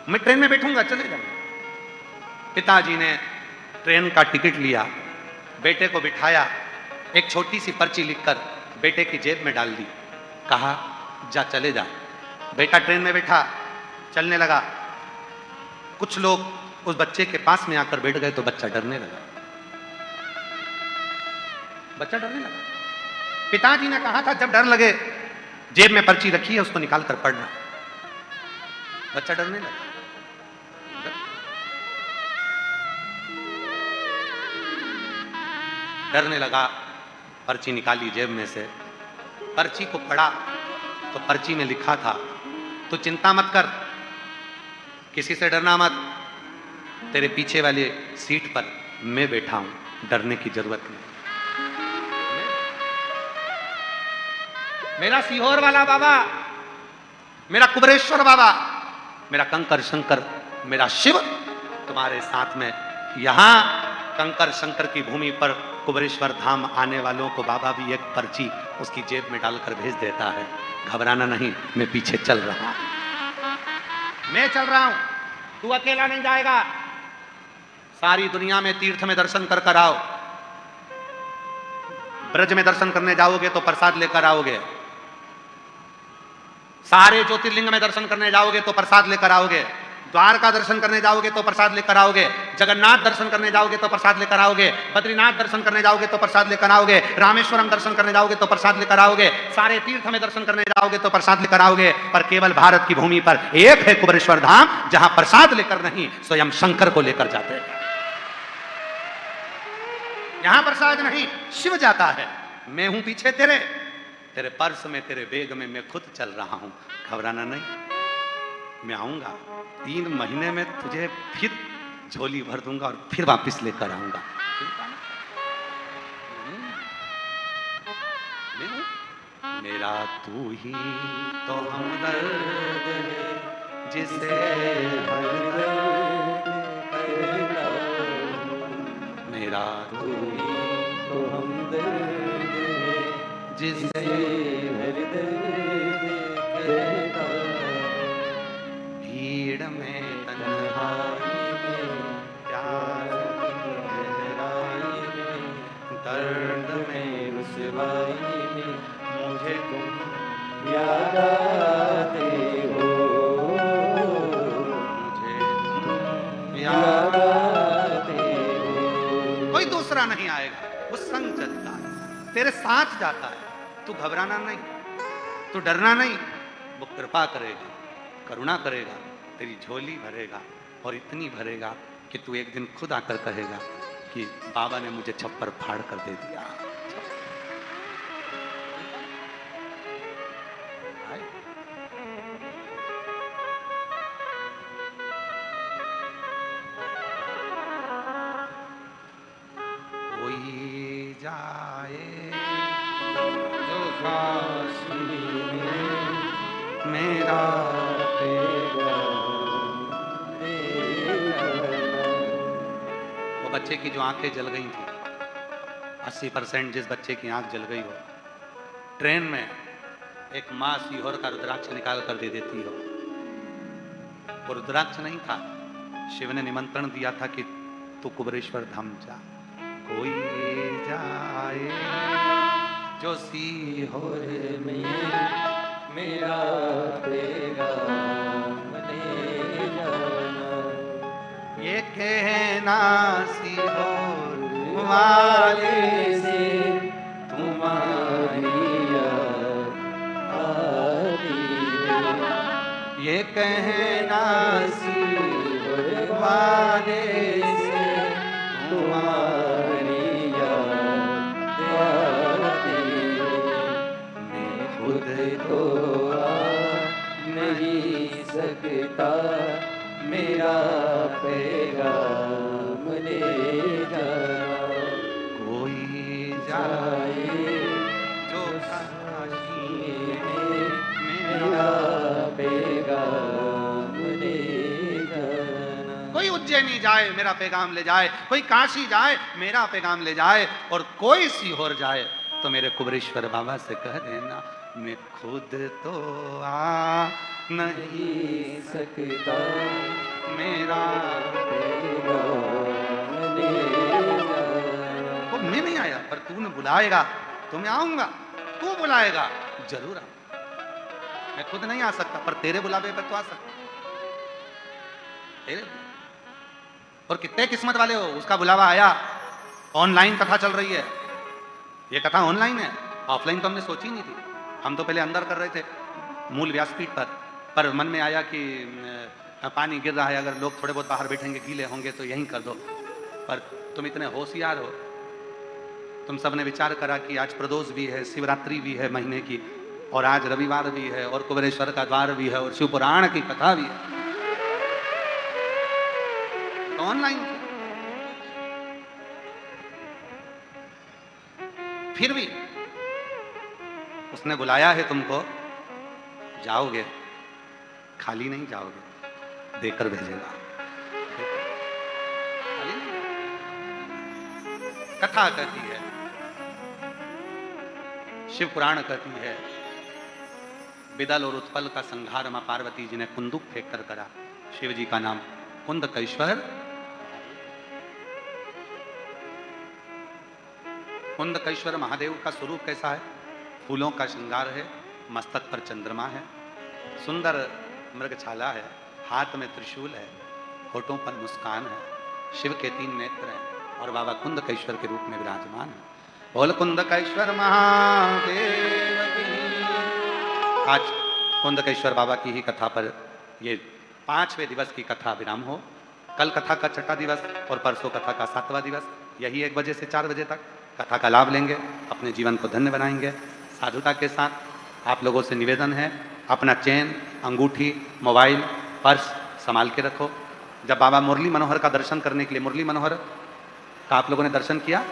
मैं ट्रेन में बैठूंगा, चले जाऊंगा। पिताजी ने ट्रेन का टिकट लिया, बेटे को बिठाया, एक छोटी सी पर्ची लिखकर बेटे की जेब में डाल दी, कहा जा चले जा। बेटा ट्रेन में बैठा, चलने लगा। कुछ लोग उस बच्चे के पास में आकर बैठ गए तो बच्चा डरने लगा, बच्चा डरने लगा। पिताजी ने कहा था जब डर लगे जेब में पर्ची रखी है उसको निकाल कर पढ़ना। बच्चा डरने लगा, डरने लगा। पर्ची निकाली जेब में से, पर्ची को पढ़ा तो पर्ची में लिखा था तू चिंता मत कर, किसी से डरना मत, तेरे पीछे वाले सीट पर मैं बैठा हूं, डरने की जरूरत नहीं। मेरा सीहोर वाला बाबा, मेरा कुबेरेश्वर बाबा, मेरा कंकर शंकर, मेरा शिव तुम्हारे साथ में। यहां कंकर शंकर की भूमि पर कुबेरेश्वर धाम आने वालों को बाबा भी एक पर्ची उसकी जेब में डालकर भेज देता है, घबराना नहीं, मैं पीछे चल रहा हूं, मैं चल रहा हूं, तू अकेला नहीं जाएगा। सारी दुनिया में तीर्थ में दर्शन कर कर आओ, ब्रज में दर्शन करने जाओगे तो प्रसाद लेकर आओगे, सारे ज्योतिर्लिंग में दर्शन करने जाओगे तो प्रसाद लेकर आओगे, द्वारका दर्शन करने जाओगे तो प्रसाद लेकर आओगे, जगन्नाथ दर्शन करने जाओगे तो प्रसाद लेकर आओगे, बद्रीनाथ दर्शन करने जाओगे तो प्रसाद लेकर आओगे, रामेश्वरम दर्शन करने जाओगे तो प्रसाद लेकर आओगे, सारे तीर्थ में दर्शन करने जाओगे तो प्रसाद लेकर आओगे। पर केवल भारत की भूमि पर एक है कुबेरेश्वर धाम, जहां प्रसाद लेकर नहीं, स्वयं शंकर को लेकर जाते हैं। यहां प्रसाद नहीं, शिव जाता है। मैं हूं पीछे तेरे, तेरे पर्स में, तेरे बैग में मैं खुद चल रहा हूं, घबराना नहीं। मैं आऊंगा 3 महीने में, तुझे फिर झोली भर दूंगा और फिर वापस लेकर आऊंगा। मेरा तू ही तो हमदर्द है, जिसे हर दर्द कहता हूं। मेरा तू ही तो हमदर्द है, जिसे हर दर्द कहता हूं। भीड़ में तन्हाई में, प्यार की गहराई में, दर्द में रुसवाई में, मुझे तुम याद आते हो, मुझे तुम याद आते हो। कोई दूसरा नहीं आएगा, वो संग चलता है, तेरे साथ जाता है। तू घबराना नहीं, तू डरना नहीं, वो कृपा करेगा, करुणा करेगा, तेरी झोली भरेगा और इतनी भरेगा कि तू एक दिन खुद आकर कहेगा कि बाबा ने मुझे छप्पर फाड़ कर दे दिया। कोई जाए जो काशी में, मेरा वो बच्चे की जो आंखें जल गई थी, 80% जिस बच्चे की आंख जल गई हो, ट्रेन में एक माँ सीहोर का रुद्राक्ष निकाल कर दे देती हो। वो रुद्राक्ष नहीं था, शिव ने निमंत्रण दिया था कि तू कुबेरेश्वर धाम जा। कोई जाए जो सीहोर में, मेरा पैगाम ले जाना। ये कहना सीहोर वाले से, तुम्हारी याद आती है। ये कहना सीहोर वाले से, तुम्हारी याद आती है। मैं खुद तो आ नहीं सकता, मेरा पैगाम ले जाना। कोई जाए जो काशी में, मेरा पैगाम ले जाना। कोई उज्जैनी जाए, मेरा पैगाम ले जाए, कोई काशी जाए, मेरा पैगाम ले जाए, और कोई सीहोर जाए तो मेरे कुबेरेश्वर बाबा से कह देना, मैं खुद तो आ नहीं सकता, मेरा वो मैं नहीं आया, पर तूने बुलाएगा तो मैं आऊंगा। तू बुलाएगा जरूर आऊंगा। मैं खुद नहीं आ सकता, पर तेरे बुलावे पर तो आ सकता। तेरे और कितने किस्मत वाले हो, उसका बुलावा आया। ऑनलाइन कथा चल रही है, ये कथा ऑनलाइन है, ऑफलाइन तो हमने सोची नहीं थी। हम तो पहले अंदर कर रहे थे मूल व्यासपीठ पर मन में आया कि पानी गिर रहा है, अगर लोग थोड़े बहुत बाहर बैठेंगे गीले होंगे तो यहीं कर दो। पर तुम इतने होशियार हो, तुम सबने विचार करा कि आज प्रदोष भी है, शिवरात्रि भी है महीने की, और आज रविवार भी है, और कुबेरेश्वर का द्वार भी है, और शिव पुराण की कथा भी है, तो ऑनलाइन। फिर भी उसने बुलाया है तुमको, जाओगे, खाली नहीं जाओगे, देकर भेजेगा। कथा कहती है, शिव पुराण कहती है, बिदल और उत्पल का संहार मां पार्वती जी ने कुंदुक फेंक कर करा। शिव जी का नाम कुंदकेश्वर। कुंदकेश्वर महादेव का स्वरूप कैसा है? फूलों का श्रृंगार है, मस्तक पर चंद्रमा है, सुंदर मृगछाला है, हाथ में त्रिशूल है, होठों पर मुस्कान है, शिव के 3 नेत्र हैं और बाबा कुंदकेश्वर के रूप में विराजमान है। बोल कुंदकेश्वर महादेव की। आज कुंदकेश्वर बाबा की ही कथा पर ये 5वें दिवस की कथा विराम हो। कल कथा का 6ठा दिवस और परसों कथा का 7वां दिवस। यही 1 बजे से 4 बजे तक कथा का लाभ लेंगे, अपने जीवन को धन्य बनाएंगे। साधुता के साथ आप लोगों से निवेदन है, अपना चेन, अंगूठी, मोबाइल, पर्स संभाल के रखो। जब बाबा मुरली मनोहर का दर्शन करने के लिए, मुरली मनोहर का आप लोगों ने दर्शन किया?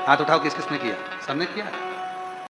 हाथ उठाओ, किस किसने किया? सबने किया?